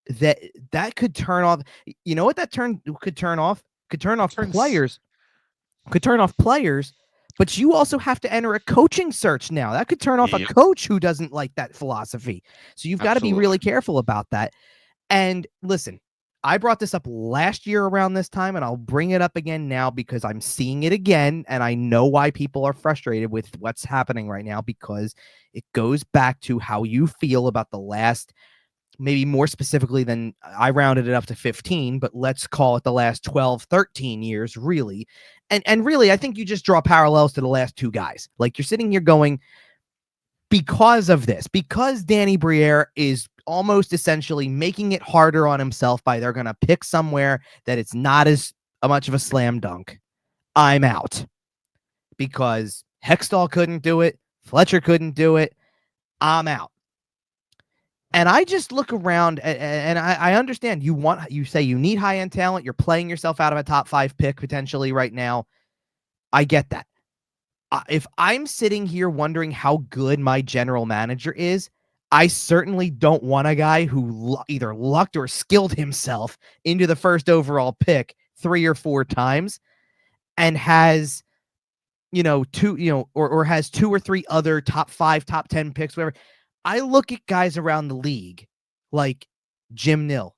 That could turn off. You know what that could turn off? Could turn off players. Could turn off players. But you also have to enter a coaching search now. That could turn off a coach who doesn't like that philosophy. So you've got to be really careful about that. And listen, I brought this up last year around this time, and I'll bring it up again now because I'm seeing it again, and I know why people are frustrated with what's happening right now, because it goes back to how you feel about the last, maybe more specifically than I rounded it up to 15, but let's call it the last 12, 13 years, really. And really, I think you just draw parallels to the last two guys. Like, you're sitting here going, because of this, because Danny Briere is almost essentially making it harder on himself by they're going to pick somewhere that it's not as much of a slam dunk, I'm out. Because Hextall couldn't do it. Fletcher couldn't do it. I'm out. And I just look around and I understand you say you need high-end talent. You're playing yourself out of a top 5 pick potentially right now. I get that. If I'm sitting here wondering how good my general manager is, I certainly don't want a guy who either lucked or skilled himself into the first overall pick 3 or 4 times and has, or has 2 or 3 other top 5, top 10 picks, whatever. I look at guys around the league like Jim Nill,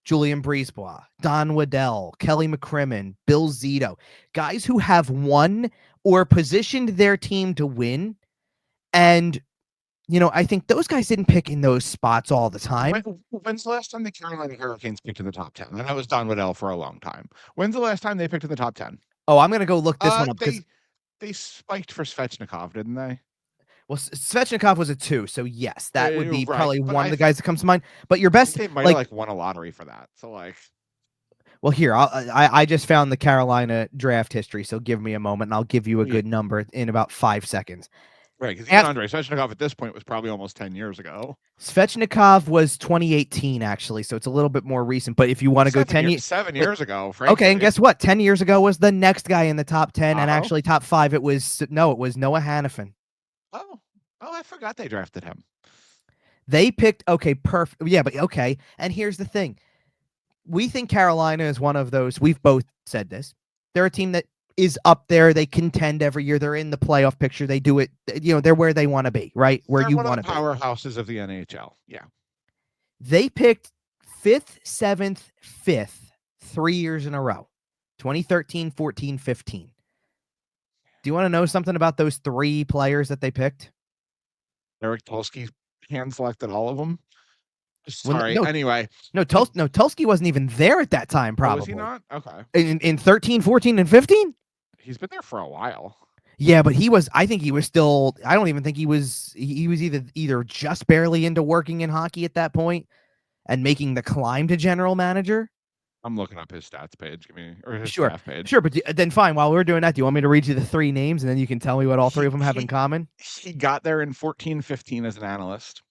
Julian Brisebois, Don Waddell, Kelly McCrimmon, Bill Zito, guys who have won or positioned their team to win. And, I think those guys didn't pick in those spots all the time. When's the last time the Carolina Hurricanes picked in the top 10? And that was Don Waddell for a long time. When's the last time they picked in the top 10? Oh, I'm going to go look this one up. They spiked for Svechnikov, didn't they? Well, Svechnikov was a 2, so yes, that would be probably one of the guys that comes to mind. But your best, they might have won a lottery for that. So well, here I just found the Carolina draft history, so give me a moment, and I'll give you a good number in about 5 seconds. Right, because Andrei Svechnikov at this point was probably almost 10 years ago. Svechnikov was 2018, actually, so it's a little bit more recent. But if you want to go 7 years ago, frankly. Okay, and guess what? 10 years ago was the next guy in the top 10, and actually top 5. It was Noah Hannafin. Oh, I forgot they drafted him. They picked, perfect. Yeah, but okay. And here's the thing. We think Carolina is one of those. We've both said this. They're a team that is up there. They contend every year. They're in the playoff picture. They do it. They're where they want to be, right? Where you want to be. Powerhouses of the NHL. Yeah. They picked 5th, 7th, 5th 3 years in a row. 2013, 14, 15. Do you want to know something about those 3 players that they picked? Eric Tulsky hand-selected all of them. Sorry. Anyway. Tulsky wasn't even there at that time, probably. Was he not? Okay. In 13, 14, and 15? He's been there for a while. Yeah, but I think he was still, I don't even think he was either just barely into working in hockey at that point and making the climb to general manager. I'm looking up his stats page. His staff page. Sure, but then fine. While we're doing that, do you want me to read you the 3 names and then you can tell me what all 3 of them have in common? He got there in 14, 15 as an analyst.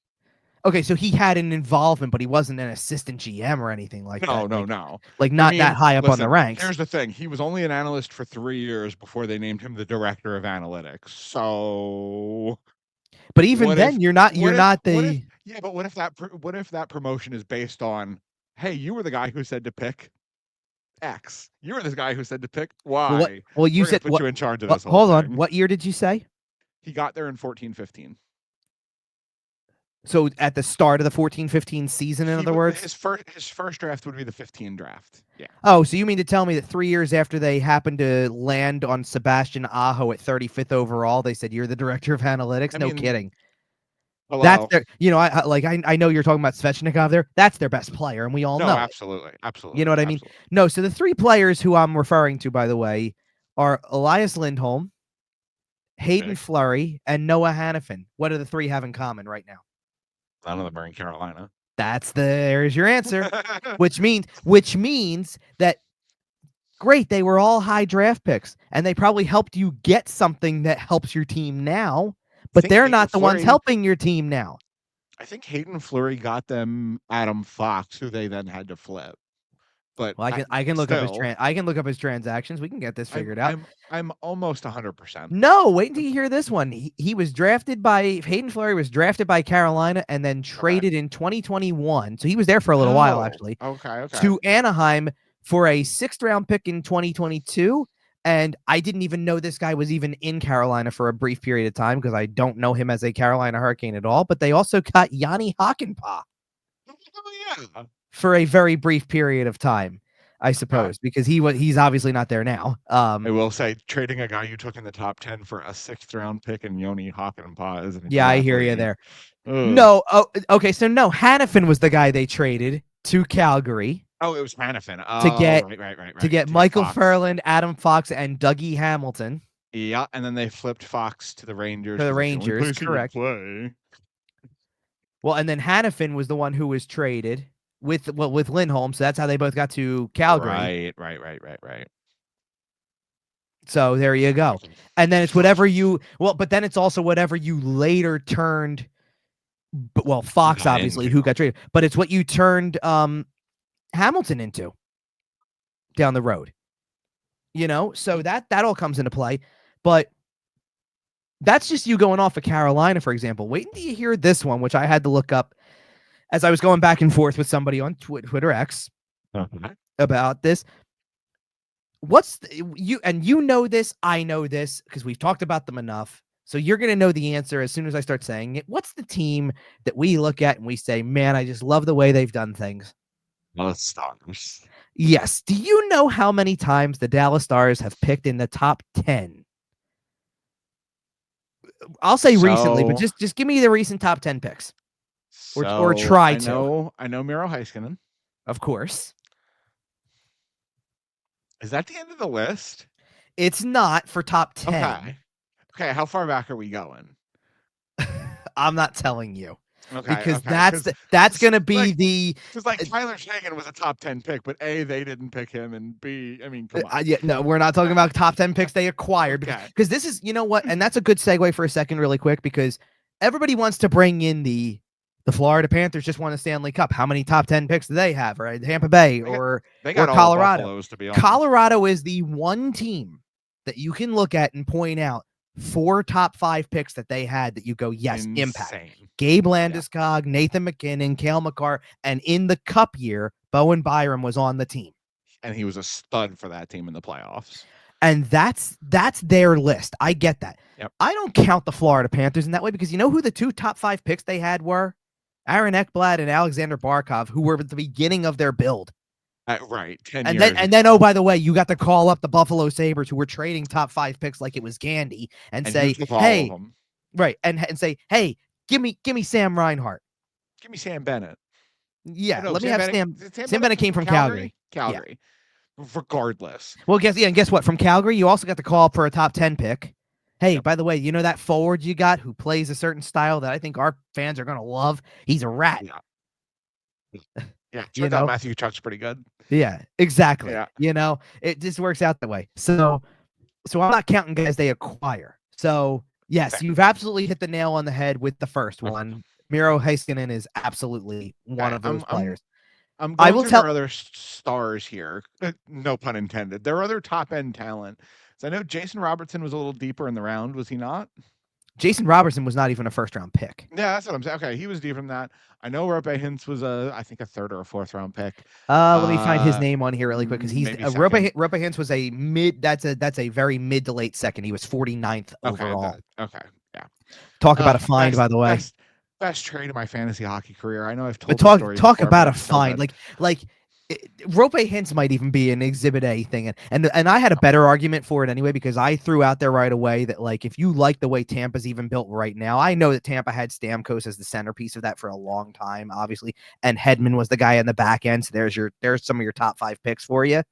Okay, so he had an involvement, but he wasn't an assistant GM or anything like that. No. Like not that high up on the ranks. Here's the thing. He was only an analyst for 3 years before they named him the director of analytics. So but even then, you're not the but what if that promotion is based on, hey, you were the guy who said to pick X. You were this guy who said to pick Y. Well, you said put you in charge of this whole hold thing. on. What year did you say? He got there in 14-15. So at the start of the 14-15 season, in other words? His first draft would be the 15 draft. Yeah. Oh, so you mean to tell me that 3 years after they happened to land on Sebastian Aho at 35th overall, they said, you're the director of analytics? No kidding. Hello. That's their, I know you're talking about Svechnikov there. That's their best player, and we all know. Absolutely. You know what I mean? No, so the 3 players who I'm referring to, by the way, are Elias Lindholm, Hayden Fleury, and Noah Hannafin. What do the 3 have in common right now? None of them are in Carolina. There's your answer. which means that great, they were all high draft picks, and they probably helped you get something that helps your team now, but they're not the ones helping your team now. I think Hayden Fleury got them Adam Fox, who they then had to flip. But well, I can look up his transactions. We can get this figured out. I'm almost 100%. No, wait until you hear this one. He was drafted by Hayden Fleury was drafted by Carolina and then traded in 2021. So he was there for a little while actually. Okay. To Anaheim for a 6th round pick in 2022. And I didn't even know this guy was even in Carolina for a brief period of time because I don't know him as a Carolina Hurricane at all. But they also got Yanni Hakanpää. Oh yeah. For a very brief period of time, I suppose, because he's obviously not there now. I will say trading a guy you took in the top 10 for a 6th round pick and Yanni Hakanpää isn't exactly... Yeah, I hear you there. No, okay, so no, Hannafin was the guy they traded to Calgary. Oh, it was Hannafin. To get Michael Ferland, Adam Fox, and Dougie Hamilton. Yeah, and then they flipped Fox to the Rangers. Correct. Well, and then Hannafin was the one who was traded with Lindholm, so that's how they both got to Calgary. Right. So there you go. And then it's whatever but then it's also whatever you later turned. Well, Fox obviously who got traded, but it's what you turned Hamilton into down the road. So that all comes into play, but that's just you going off of Carolina, for example. Wait until you hear this one, which I had to look up as I was going back and forth with somebody on Twitter X about this. You know this, I know this, because we've talked about them enough. So you're going to know the answer as soon as I start saying it. What's the team that we look at and we say, man, I just love the way they've done things? Dallas Stars. Yes. Do you know how many times the Dallas Stars have picked in the top 10? I'll say recently, but just give me the recent top 10 picks. Or try to. I know Miro Heiskanen. Of course. Is that the end of the list? It's not for top 10. Okay, how far back are we going? I'm not telling you. Because that's going to be because Tyler Seguin was a top 10 pick, but A, they didn't pick him, and B, I mean, come on. No, we're not talking about top 10 picks they acquired. Because this is, you know what, and that's a good segue for a second really quick, because everybody wants to bring in the Florida Panthers just won a Stanley Cup. How many top 10 picks do they have? Right? Tampa Bay or Colorado. Buffaloes, to be honest. Colorado is the one team that you can look at and point out 4 top 5 picks that they had that you go, yes, insane. Impact. Gabe Landeskog, Nathan McKinnon, Cale Makar, and in the Cup year, Bowen Byram was on the team. And he was a stud for that team in the playoffs. And that's their list. I get that. Yep. I don't count the Florida Panthers in that way because you know who the 2 top 5 picks they had were? Aaron Ekblad and Alexander Barkov, who were at the beginning of their build. Right. 10 years. Then, oh, by the way, you got to call up the Buffalo Sabres who were trading top 5 picks like it was Gandy and say, hey, right. And say, hey, give me Sam Reinhart. Give me Sam Bennett. Yeah. Let me have Sam Bennett came from Calgary. Calgary. Yeah. Regardless. Well, guess what? From Calgary, you also got to call up for a top 10 pick. Hey, by the way, you know that forward you got who plays a certain style that I think our fans are going to love? He's a rat. Yeah. Turns out Matthew Tkachuk's pretty good. Yeah, exactly. Yeah. It just works out that way. So I'm not counting guys they acquire. So, yes, you've absolutely hit the nail on the head with the first one. Miro Heiskanen is absolutely one Okay, of those players. I'm I going will through tell their other stars here. No pun intended. Their other top end talent. So I know Jason Robertson was a little deeper in the round, was he not? Jason Robertson was not even a first round pick. Yeah, that's what I'm saying. Okay, he was deep from that. I know Rope Hintz was I think a third or a fourth round pick. Let me find his name on here really quick because he's maybe Rope second. Hintz was a mid. That's a very mid to late second. He was 49th overall. Okay, yeah. Talk about a find, by the way. Best trade of my fantasy hockey career. I know I've But told the story talk before, about but a it's so find. good. Rope Hintz might even be an Exhibit A thing, and I had a better argument for it anyway because I threw out there right away that like if you like the way Tampa's even built right now, I know that Tampa had Stamkos as the centerpiece of that for a long time, obviously, and Hedman was the guy in the back end. So there's some of your top 5 picks for you.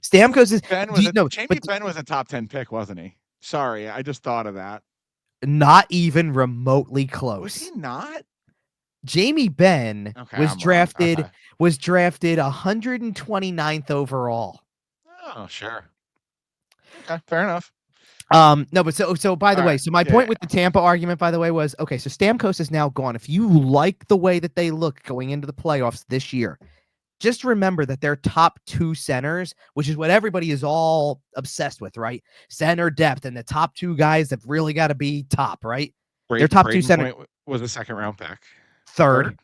Stamkos is Jamie Benn was a top 10 pick, wasn't he? Sorry, I just thought of that. Not even remotely close. Was he not? Jamie Benn was drafted Okay. 129th overall. Oh, sure. Okay, fair enough. No, but so by the way, so my point with the Tampa argument, by the way, was okay. So Stamkos is now gone. If you like the way that they look going into the playoffs this year, just remember that their top 2 centers, which is what everybody is all obsessed with, right? Center depth, and the top 2 guys that really got to be top, right? Their top 2 center was a second round pick. Third.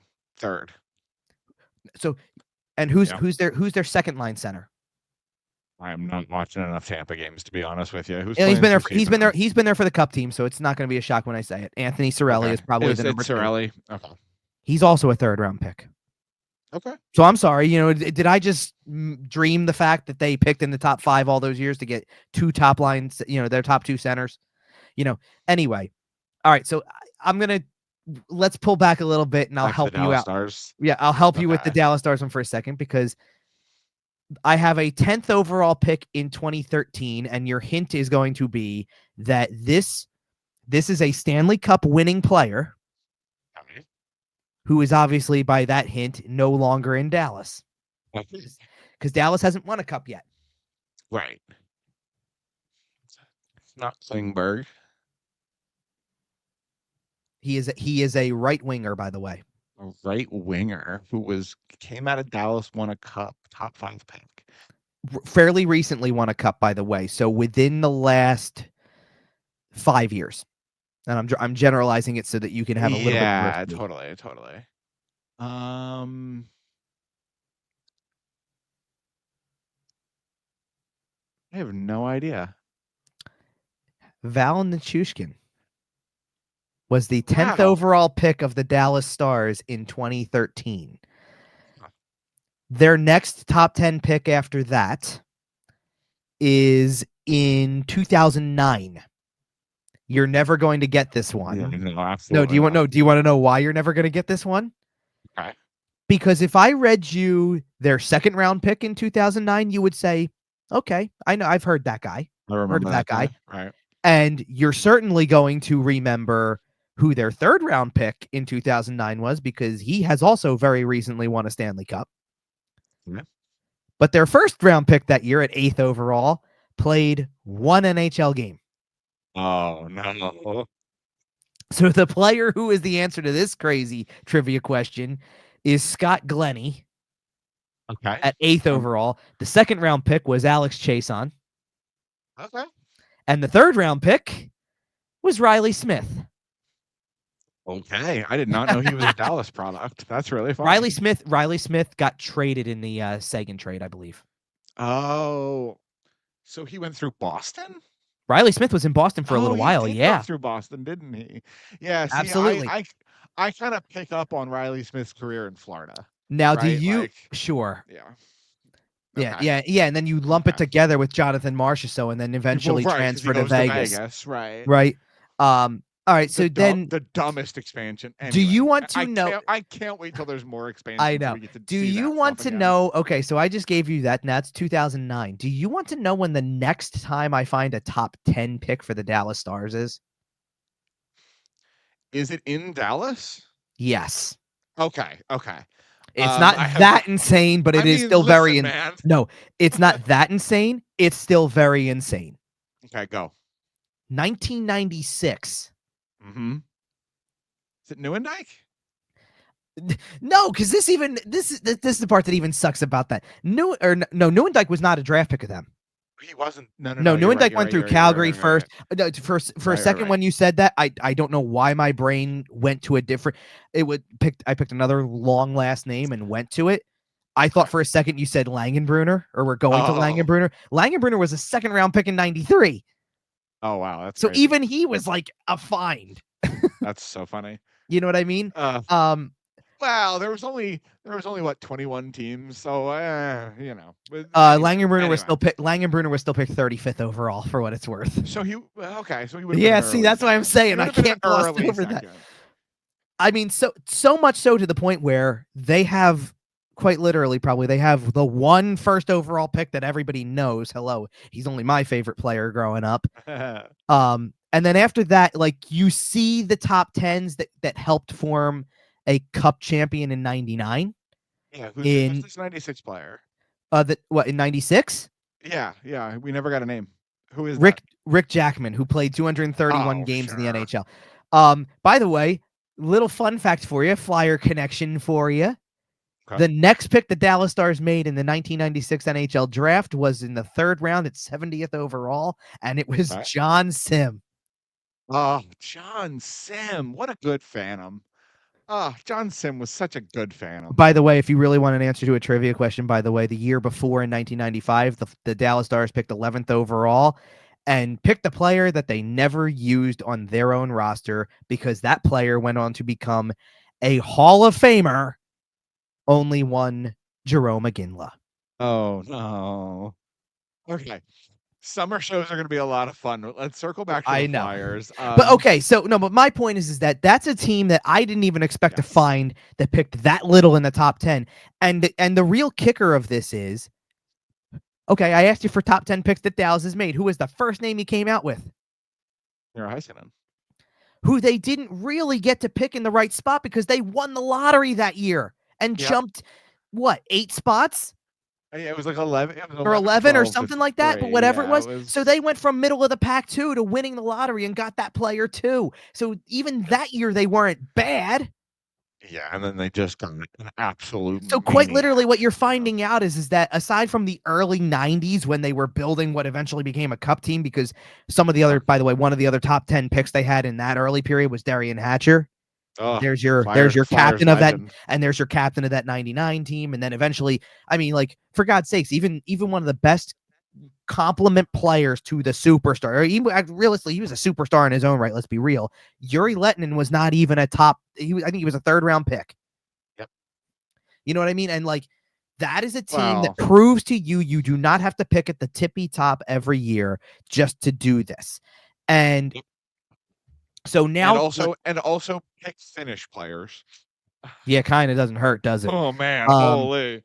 So, and who's their second line center? I am not watching enough Tampa games to be honest with you. He's been there. He's been there for the Cup team, so it's not going to be a shock when I say it. Anthony Cirelli is probably the number 2. Okay. He's also a third round pick. Okay. So I'm sorry. Did I just dream the fact that they picked in the top 5 all those years to get 2 top lines? Their top 2 centers. Anyway. All right. So let's pull back a little bit, and I'll help you out. Stars. Yeah, I'll help you with the Dallas Stars one for a second because I have a 10th overall pick in 2013, and your hint is going to be that this is a Stanley Cup winning player who is obviously, by that hint, no longer in Dallas. Because Dallas hasn't won a cup yet. Right. It's not Klingberg. He is a right winger, by the way. A right winger who came out of Dallas, won a cup, top 5 pick. Fairly recently won a cup, by the way. So within the last 5 years, and I'm generalizing it so that you can have a little bit. Yeah, totally. I have no idea. Val Nichushkin was the 10th overall pick of the Dallas Stars in 2013. Their next top 10 pick after that is in 2009. You're never going to get this one. No, absolutely. Do you want to know why you're never going to get this one? Okay. Because if I read you their second round pick in 2009, you would say, okay, I know, I've heard that guy. I remember that guy. Right. And you're certainly going to remember who their third round pick in 2009 was because he has also very recently won a Stanley Cup. Yeah. But their first round pick that year at 8th overall played 1 NHL game. Oh, no. So the player who is the answer to this crazy trivia question is Scott Glennie. Okay. At 8th overall. The second round pick was Alex Chason. Okay. And the third round pick was Riley Smith. Okay. I did not know he was a Dallas product. That's really fun. Riley Smith got traded in the Sagan trade, I believe. Oh. So he went through Boston? Riley Smith was in Boston for a little while, He yeah. Go through Boston, didn't he? Yeah, see, absolutely. I kind of pick up on Riley Smith's career in Florida. Now, do you? Sure. Yeah. Okay. Yeah, and then you lump it together with Jonathan Marchessault, and then eventually transfer to Vegas. Right. Right. All right. So then the dumbest expansion. Anyway, do you want to know? I can't wait till there's more expansion. I know. Do you want to know? Okay, so I just gave you that, and that's 2009. Do you want to know when the next time I find a top 10 pick for the Dallas Stars is? Is it in Dallas? Yes. Okay. It's not that insane, but it is still very man. No, it's not that insane. It's still very insane. Okay, go. 1996. Mm-hmm. Is it Neuendijk? No, because this is the part that even sucks about that. Neuendijk was not a draft pick of them. He wasn't. No. No, You're right. Neuendijk went through Calgary first. For a second, Right. when you said that, I don't know why my brain went to a different. I picked another long last name and went to it. I thought for a second you said Langenbrunner, or we're going to Langenbrunner. Langenbrunner was a second round pick in '93. Oh wow, that's so crazy. even he was like a find. That's so funny. You know what I mean? Well, there was only what 21 teams, so you know. Langenbrunner was still picked. Langenbrunner was still picked 35th overall, for what it's worth. So he okay. So he would. Yeah, see, that's why I'm saying I can't gloss over that. I mean, so much so to the point where they have, quite literally, probably they have the one first overall pick that everybody knows. Hello, he's only my favorite player growing up. And then after that, like, you see the top 10s that helped form a cup champion in '99. Yeah, who's this '96 player? In '96? Yeah. We never got a name. Who is Rick Jackman, who played 231 games in the NHL. By the way, little fun fact for you, Flyer connection for you. Okay. The next pick the Dallas Stars made in the 1996 NHL draft was in the third round at 70th overall, and it was John Sim. Oh, John Sim. What a good phantom. Oh, John Sim was such a good phantom. By the way, if you really want an answer to a trivia question, by the way, the year before in 1995, the Dallas Stars picked 11th overall and picked a player that they never used on their own roster because that player went on to become a Hall of Famer, only one Jarome Iginla. Oh, no. Okay. Summer shows are going to be a lot of fun. Let's circle back to the Flyers. But okay, but my point is that that's a team that I didn't even expect to find that picked that little in the top 10. And the real kicker of this is, okay, I asked you for top 10 picks that Dallas has made. Who was the first name he came out with? Miro Heiskanen. Who they didn't really get to pick in the right spot because they won the lottery that year and jumped, 8 spots? Yeah, it was like 11 or 11 or something like that, but whatever it was. So they went from middle of the pack 2 to winning the lottery and got that player too. So even that year they weren't bad. Yeah, and then they just got an absolute. So quite literally what you're finding out is that aside from the early 90s when they were building what eventually became a cup team, because some of the other, by the way, one of the other top 10 picks they had in that early period was Darian Hatcher. There's your captain of that, and there's your captain of that 99 team. And then eventually, I mean, like, for God's sakes, even one of the best complement players to the superstar, or even realistically, he was a superstar in his own right. Let's be real. Yuri Lettinen was not even a top. I think he was a third round pick. Yep. You know what I mean? And like, that is a team that proves to you do not have to pick at the tippy top every year just to do this. And so now, and also pick Finnish players. Yeah, kind of doesn't hurt, does it? Oh man, holy!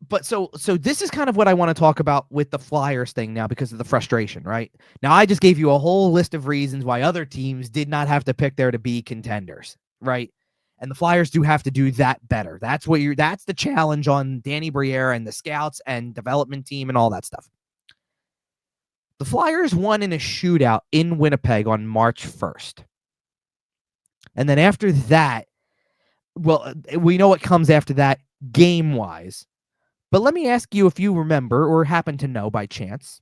But so this is kind of what I want to talk about with the Flyers thing now because of the frustration, right? Now I just gave you a whole list of reasons why other teams did not have to pick there to be contenders, right? And the Flyers do have to do that better. That's the challenge on Danny Briere and the scouts and development team and all that stuff. The Flyers won in a shootout in Winnipeg on March 1st. And then after that, well, we know what comes after that game-wise. But let me ask you if you remember or happen to know by chance.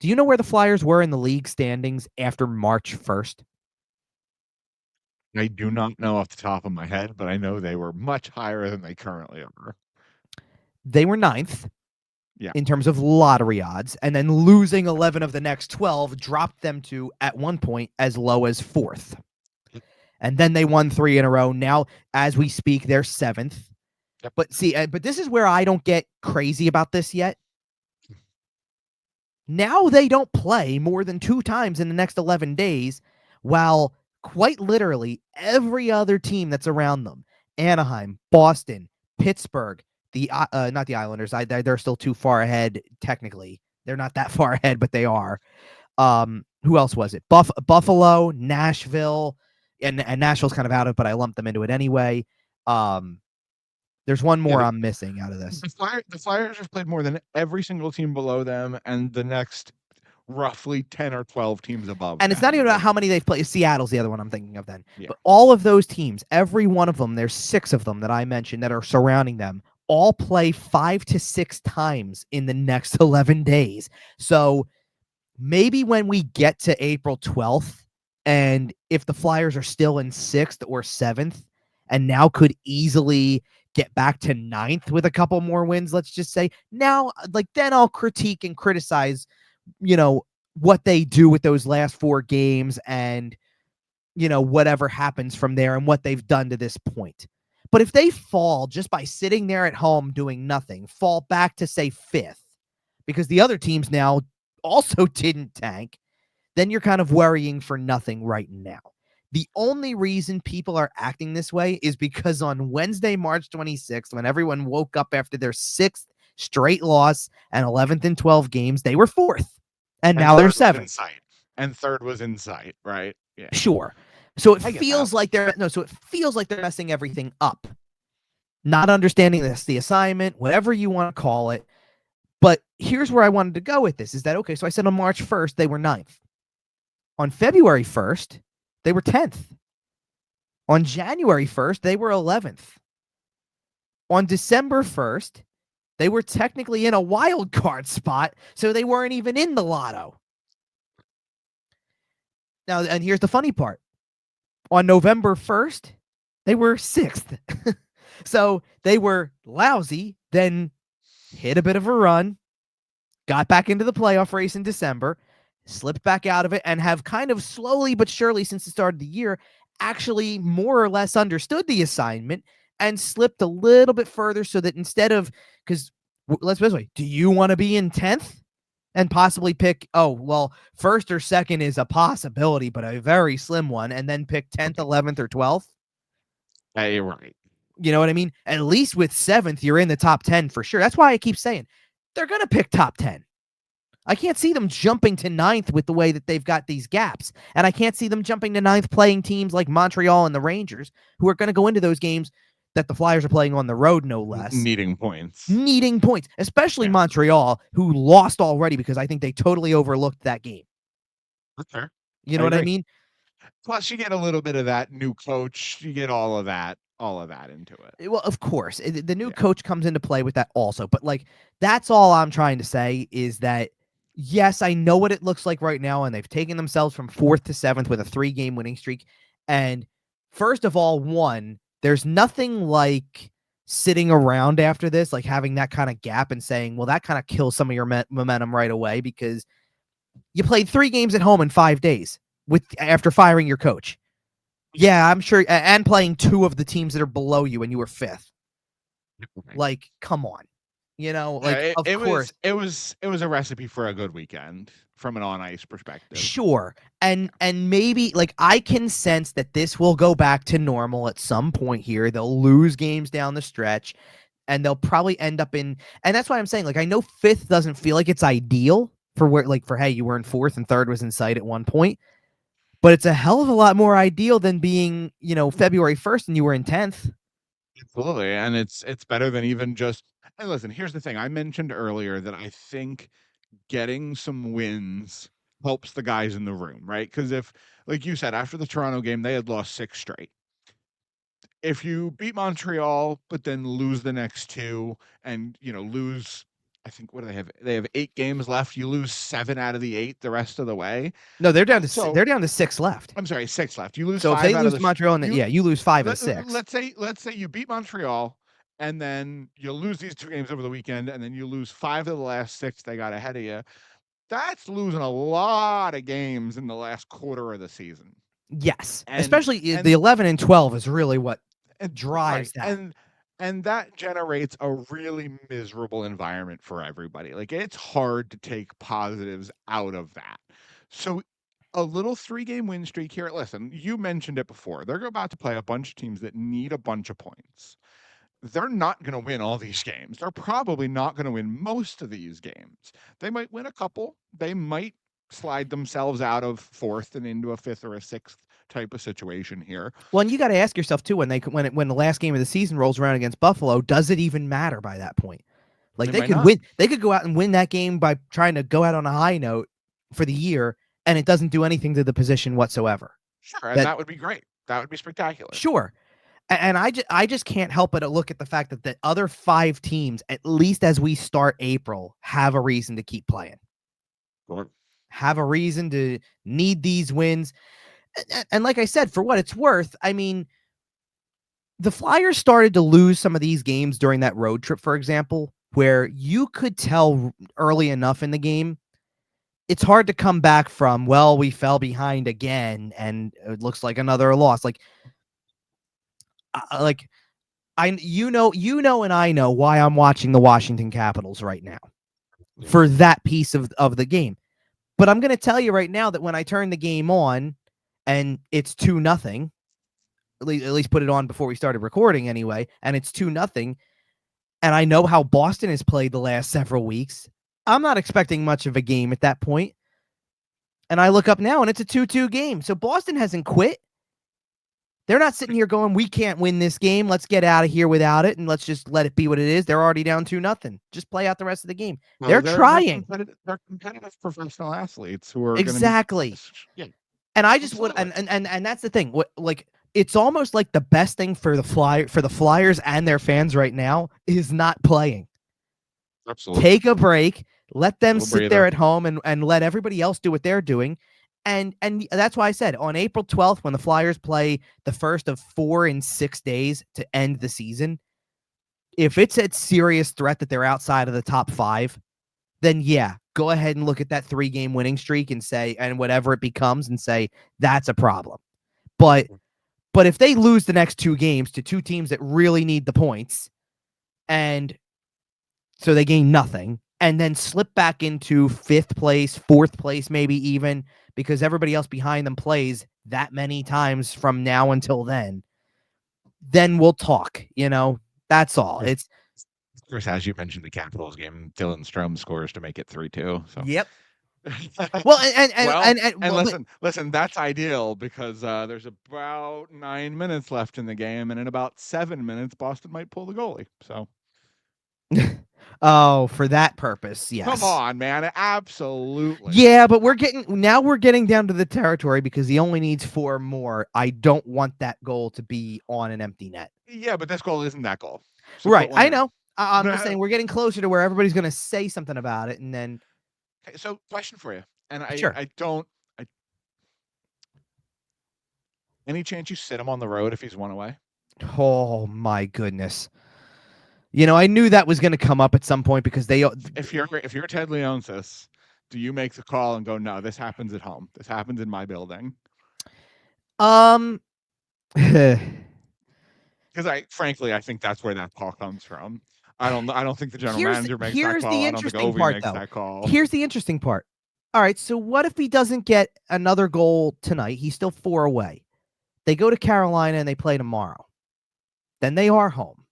Do you know where the Flyers were in the league standings after March 1st? I do not know off the top of my head, but I know they were much higher than they currently are. They were 9th. In terms of lottery odds, and then losing 11 of the next 12 dropped them to, at one point, as low as 4th. And then they won 3 in a row. Now, as we speak, they're 7th. Yep. But see, but this is where I don't get crazy about this yet. Now they don't play more than 2 times in the next 11 days, while quite literally every other team that's around them, Anaheim, Boston, Pittsburgh, not the Islanders. They're still too far ahead. Technically, they're not that far ahead, but they are. Who else was it? Buffalo, Nashville, and Nashville's kind of out of it, but I lumped them into it anyway. There's one more I'm missing out of this. The Flyers have played more than every single team below them, and the next roughly 10 or 12 teams above And it's not them. even about Like, how many they've played. Seattle's the other one I'm thinking of then. yeah. But all of those teams, every one of them, there's 6 of them that I mentioned that are surrounding them, all play 5 to 6 times in the next 11 days. So maybe when we get to April 12th, and if the Flyers are still in 6th or 7th, and now could easily get back to 9th with a couple more wins, let's just say, now, like, then I'll critique and criticize, what they do with those last 4 games and, whatever happens from there and what they've done to this point. But if they fall just by sitting there at home doing nothing, fall back to, say, 5th, because the other teams now also didn't tank, then you're kind of worrying for nothing right now. The only reason people are acting this way is because on Wednesday, March 26th, when everyone woke up after their 6th straight loss and 11th and 12 games, they were 4th. And now they're 7th. And third was in sight, right? Yeah. Sure. So it feels like they're messing everything up. Not understanding the assignment, whatever you want to call it. But here's where I wanted to go with this is that, okay, so I said on March 1st, they were 9th. On February 1st, they were 10th. On January 1st, they were 11th. On December 1st, they were technically in a wild card spot, so they weren't even in the lotto. Now, and here's the funny part. On November 1st, they were 6th. So they were lousy, then hit a bit of a run, got back into the playoff race in December, slipped back out of it, and have kind of slowly but surely since the start of the year actually more or less understood the assignment and slipped a little bit further so that instead of, because let's put it this way, do you want to be in 10th and possibly pick, first or second is a possibility, but a very slim one, and then pick 10th, 11th, or 12th? You're right. You know what I mean? At least with 7th, you're in the top 10 for sure. That's why I keep saying they're going to pick top 10. I can't see them jumping to 9th with the way that they've got these gaps. And I can't see them jumping to 9th playing teams like Montreal and the Rangers, who are going to go into those games that the Flyers are playing on the road, no less. Needing points. Especially Montreal, who lost already because I think they totally overlooked that game. Okay. You know what I mean? Plus, you get a little bit of that new coach. You get all of that into it. Well, of course. The new coach comes into play with that also. But, that's all I'm trying to say is that, yes, I know what it looks like right now, and they've taken themselves from 4th to 7th with a 3-game winning streak. And first of all, there's nothing like sitting around after this, like having that kind of gap and saying, well, that kind of kills some of your momentum right away because you played 3 games at home in 5 days after firing your coach. Yeah, I'm sure, and playing 2 of the teams that are below you and you were 5th. Like, come on. Of course. It was a recipe for a good weekend from an on-ice perspective. Sure. And maybe, I can sense that this will go back to normal at some point here. They'll lose games down the stretch, and they'll probably end up in, and that's why I'm saying, I know 5th doesn't feel like it's ideal for where, hey, you were in 4th and 3rd was in sight at one point. But it's a hell of a lot more ideal than being, February 1st and you were in 10th. Absolutely. And it's better than even just, and listen, here's the thing. I mentioned earlier that I think getting some wins helps the guys in the room, right? Because if, like you said, after the Toronto game, they had lost 6 straight. If you beat Montreal, but then lose the next 2 and, lose, I think, what do they have? They have 8 games left. You lose 7 out of the 8 the rest of the way. No, they're down to 6 left. I'm sorry, 6 left. You lose. So 5 if they out lose of to Montreal, and you lose 5 out of 6. Let's say you beat Montreal, and then you lose these 2 games over the weekend, and then you lose 5 of the last 6 they got ahead of you. That's losing a lot of games in the last quarter of the season. Yes, especially the 11 and 12 is really what drives that. And that generates a really miserable environment for everybody. It's hard to take positives out of that. So a little 3-game win streak here. Listen, you mentioned it before. They're about to play a bunch of teams that need a bunch of points. They're not going to win all these games. They're probably not going to win most of these games. They might win a couple. They might slide themselves out of 4th and into a 5th or a 6th type of situation here. Well, and you got to ask yourself too, when the last game of the season rolls around against Buffalo, does it even matter by that point? They could win. They could go out and win that game by trying to go out on a high note for the year, and it doesn't do anything to the position whatsoever. Sure, and that would be great. That would be spectacular. Sure. And I just can't help but to look at the fact that the other 5 teams, at least as we start April, have a reason to keep playing. Sure. Have a reason to need these wins. And like I said, for what it's worth, I mean, the Flyers started to lose some of these games during that road trip, for example, where you could tell early enough in the game, it's hard to come back from, well, we fell behind again, and it looks like another loss. Like you know, and I know why I'm watching the Washington Capitals right now for that piece of the game. But I'm going to tell you right now that when I turn the game on and it's 2-0, at least put it on before we started recording anyway, and it's 2-0, and I know how Boston has played the last several weeks, I'm not expecting much of a game at that point. And I look up now and it's a 2-2 game. So Boston hasn't quit. They're not sitting here going, we can't win this game. Let's get out of here without it, and let's just let it be what it is. They're already down 2-0. Just play out the rest of the game. No, they're trying. They're competitive professional athletes who are exactly. Yeah. And I just would, and that's the thing. Like, it's almost like the best thing for the Flyers and their fans right now is not playing. Absolutely. Take a break. Let them sit there at home and let everybody else do what they're doing. And that's why I said on April 12th, when the Flyers play the first of 4 in 6 days to end the season, if it's a serious threat that they're outside of the top 5, then yeah, go ahead and look at that 3-game winning streak and say, and whatever it becomes, and say that's a problem. But if they lose the next 2 games to 2 teams that really need the points, and so they gain nothing, and then slip back into 5th place, 4th place, maybe even, because everybody else behind them plays that many times from now until then we'll talk, you know? That's all. It's, of course, as you mentioned, the Capitals game, Dylan Strome scores to make it 3-2. So yep. Well, and listen, that's ideal because there's about 9 minutes left in the game, and in about 7 minutes, Boston might pull the goalie. So oh, for that purpose, yes. Come on, man. Absolutely. Yeah, but we're getting down to the territory because he only needs 4 more. I don't want that goal to be on an empty net. Yeah, but this goal isn't that goal. So right, I know. I'm just saying we're getting closer to where everybody's going to say something about it, and then. Okay, so question for you, and sure. Any chance you sit him on the road if he's 1 away? Oh my goodness. You know, I knew that was going to come up at some point because they. If you're Ted Leonsis, do you make the call and go, no, this happens at home. This happens in my building. Because frankly, I think that's where that call comes from. I don't think the general manager makes that call. The interesting part, makes that call. Here's the interesting part. All right, so what if he doesn't get another goal tonight? He's still 4 away. They go to Carolina and they play tomorrow. Then they are home.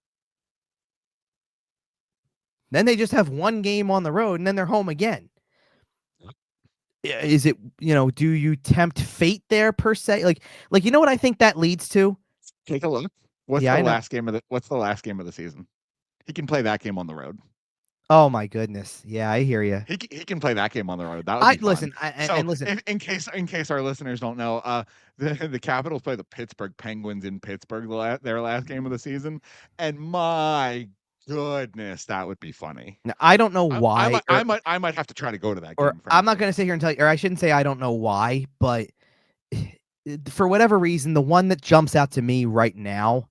Then they just have 1 game on the road, and then they're home again. Is it, do you tempt fate there per se? Like, you know what I think that leads to? Take a look. What's the last game of the season? He can play that game on the road. Oh my goodness! Yeah, I hear you. He can play that game on the road. That would be listen. Listen. In case our listeners don't know, the Capitals play the Pittsburgh Penguins in Pittsburgh their last game of the season, and my goodness, that would be funny. Now, I don't know why. I might have to try to go to that game. I'm not going to sit here and tell you, or I shouldn't say I don't know why, but for whatever reason, the one that jumps out to me right now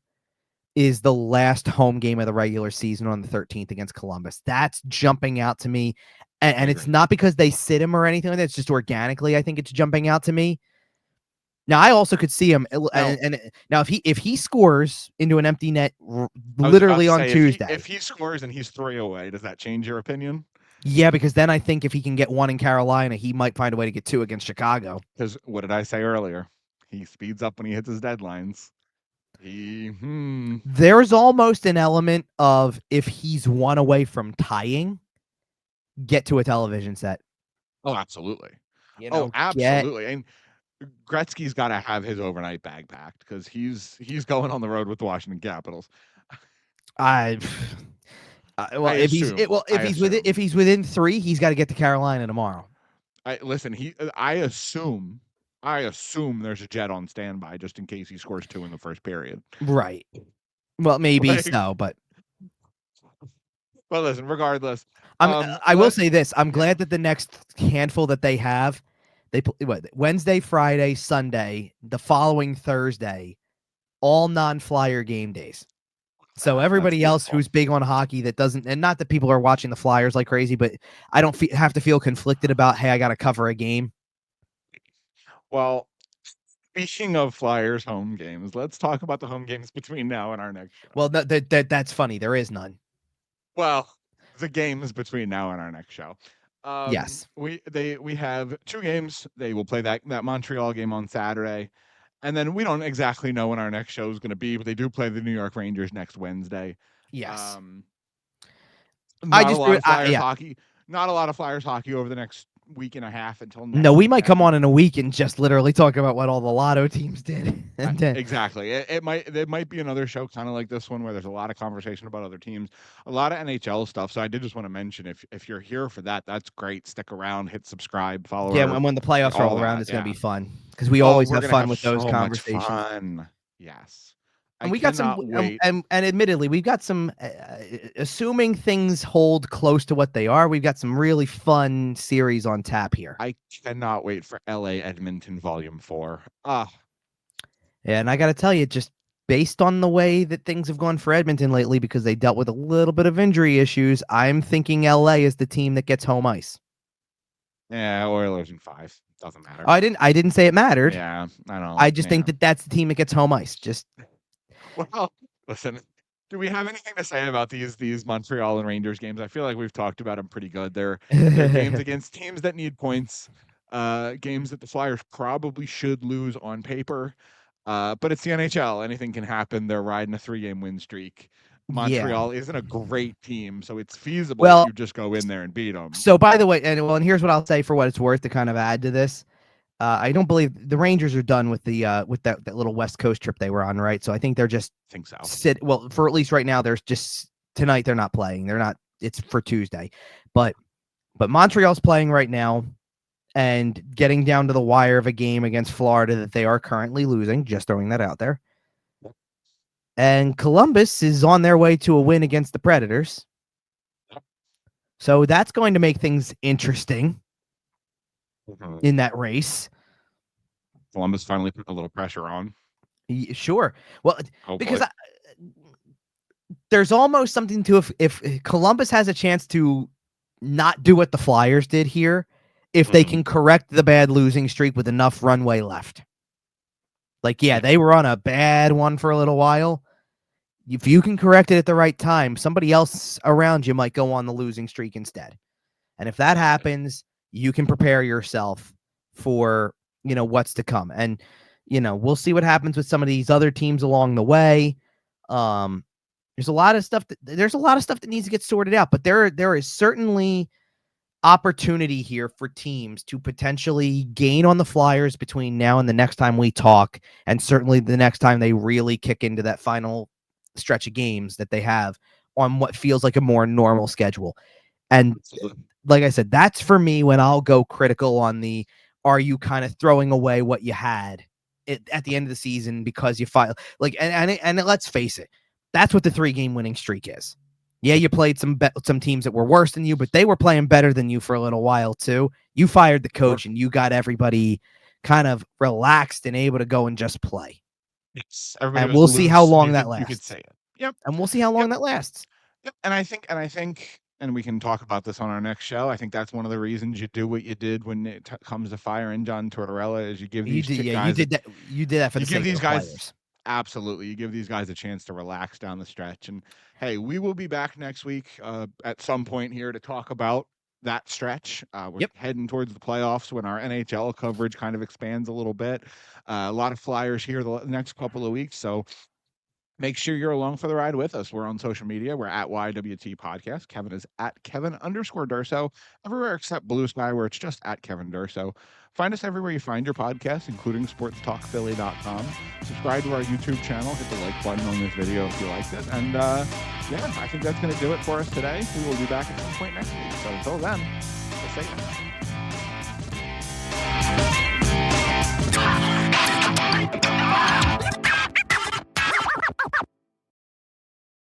is the last home game of the regular season on the 13th against Columbus. That's jumping out to me. And it's not because they sit him or anything like that. It's just organically, I think it's jumping out to me. Now, I also could see him. And now, if he scores into an empty net literally on Tuesday. If he scores and he's 3 away, does that change your opinion? Yeah, because then I think if he can get 1 in Carolina, he might find a way to get 2 against Chicago. Because what did I say earlier? He speeds up when he hits his deadlines. There's almost an element of if he's 1 away from tying, get to a television set. Oh, absolutely. Absolutely. And Gretzky's got to have his overnight bag packed because he's going on the road with the Washington Capitals. If he's within 3, he's got to get to Carolina tomorrow. I assume there's a Jet on standby just in case he scores 2 in the first period. Right. Well, maybe Like, so, but well, listen, regardless, I will say this: I'm glad that the next handful that they have, they Wednesday, Friday, Sunday, the following Thursday, all non-flyer game days. So that's everybody else beautiful. who's big on hockey that doesn't, and not that people are watching the Flyers like crazy, but I don't have to feel conflicted about, hey, I got to cover a game. Well, speaking of Flyers home games, let's talk about the home games between now and our next show. Well, that's funny. There is none. Well, the games between now and our next show. Yes. We have 2 games. They will play that Montreal game on Saturday. And then we don't exactly know when our next show is going to be, but they do play the New York Rangers next Wednesday. Yes. Not a lot of Flyers hockey. Not a lot of Flyers hockey over the next week and a half until next. No, we might come on in a week and just literally talk about what all the lotto teams did. And exactly. It might be another show kind of like this one where there's a lot of conversation about other teams, a lot of NHL stuff. So I did just want to mention if you're here for that, that's great. Stick around, hit subscribe, follow. Yeah, when the playoffs roll around, it's going to be fun because we always have fun with those conversations. Fun. Yes. And we got some, and admittedly, we've got some, assuming things hold close to what they are, we've got some really fun series on tap here. I cannot wait for LA Edmonton Volume 4. Yeah, and I got to tell you, just based on the way that things have gone for Edmonton lately, because they dealt with a little bit of injury issues, I'm thinking LA is the team that gets home ice. Yeah, Oilers in 5. Doesn't matter. I didn't say it mattered. Yeah, I know. I just think that that's the team that gets home ice. Just. Well, listen, do we have anything to say about these Montreal and Rangers games? I feel like we've talked about them pretty good. They're games against teams that need points, games that the Flyers probably should lose on paper, but it's the NHL. Anything can happen. They're riding a 3-game win streak. Montreal isn't a great team, so it's feasible if you just go in there and beat them. So, by the way, and here's what I'll say for what it's worth to kind of add to this. I don't believe the Rangers are done with the with that little West Coast trip they were on, right? So I think they're just for at least right now. There's just tonight they're not playing. They're not. It's for Tuesday, but Montreal's playing right now and getting down to the wire of a game against Florida that they are currently losing. Just throwing that out there. And Columbus is on their way to a win against the Predators. So that's going to make things interesting in that race. Columbus finally put a little pressure on. Sure. Well, because there's almost something to if Columbus has a chance to not do what the Flyers did here, if they can correct the bad losing streak with enough runway left. Like, yeah, they were on a bad one for a little while. If you can correct it at the right time, somebody else around you might go on the losing streak instead. And if that happens, you can prepare yourself for, what's to come. And, we'll see what happens with some of these other teams along the way. There's a lot of stuff that needs to get sorted out, but there is certainly opportunity here for teams to potentially gain on the Flyers between now and the next time we talk, and certainly the next time they really kick into that final stretch of games that they have on what feels like a more normal schedule. And like I said, that's for me when I'll go critical on are you kind of throwing away what you had at the end of the season because you filed and let's face it, that's what the 3-game winning streak is. Yeah, you played some teams that were worse than you, but they were playing better than you for a little while too. You fired the coach and you got everybody kind of relaxed and able to go and just play. Yes, and we'll see how long that lasts. You could say it. Yep. And we'll see how long that lasts. Yep. And I think, and we can talk about this on our next show. I think that's one of the reasons you do what you did when it comes to firing John Tortorella is you give these guys. You did that for the sake of the players. Absolutely. You give these guys a chance to relax down the stretch. And hey, we will be back next week at some point here to talk about that stretch. We're heading towards the playoffs when our NHL coverage kind of expands a little bit. A lot of Flyers here the next couple of weeks. So make sure you're along for the ride with us. We're on social media. We're at YWT Podcast. Kevin is at Kevin_Durso. Everywhere except Blue Sky, where it's just at Kevin Durso. Find us everywhere you find your podcasts, including sportstalkphilly.com. Subscribe to our YouTube channel. Hit the like button on this video if you liked it. And I think that's going to do it for us today. We will be back at some point next week. So until then, stay safe.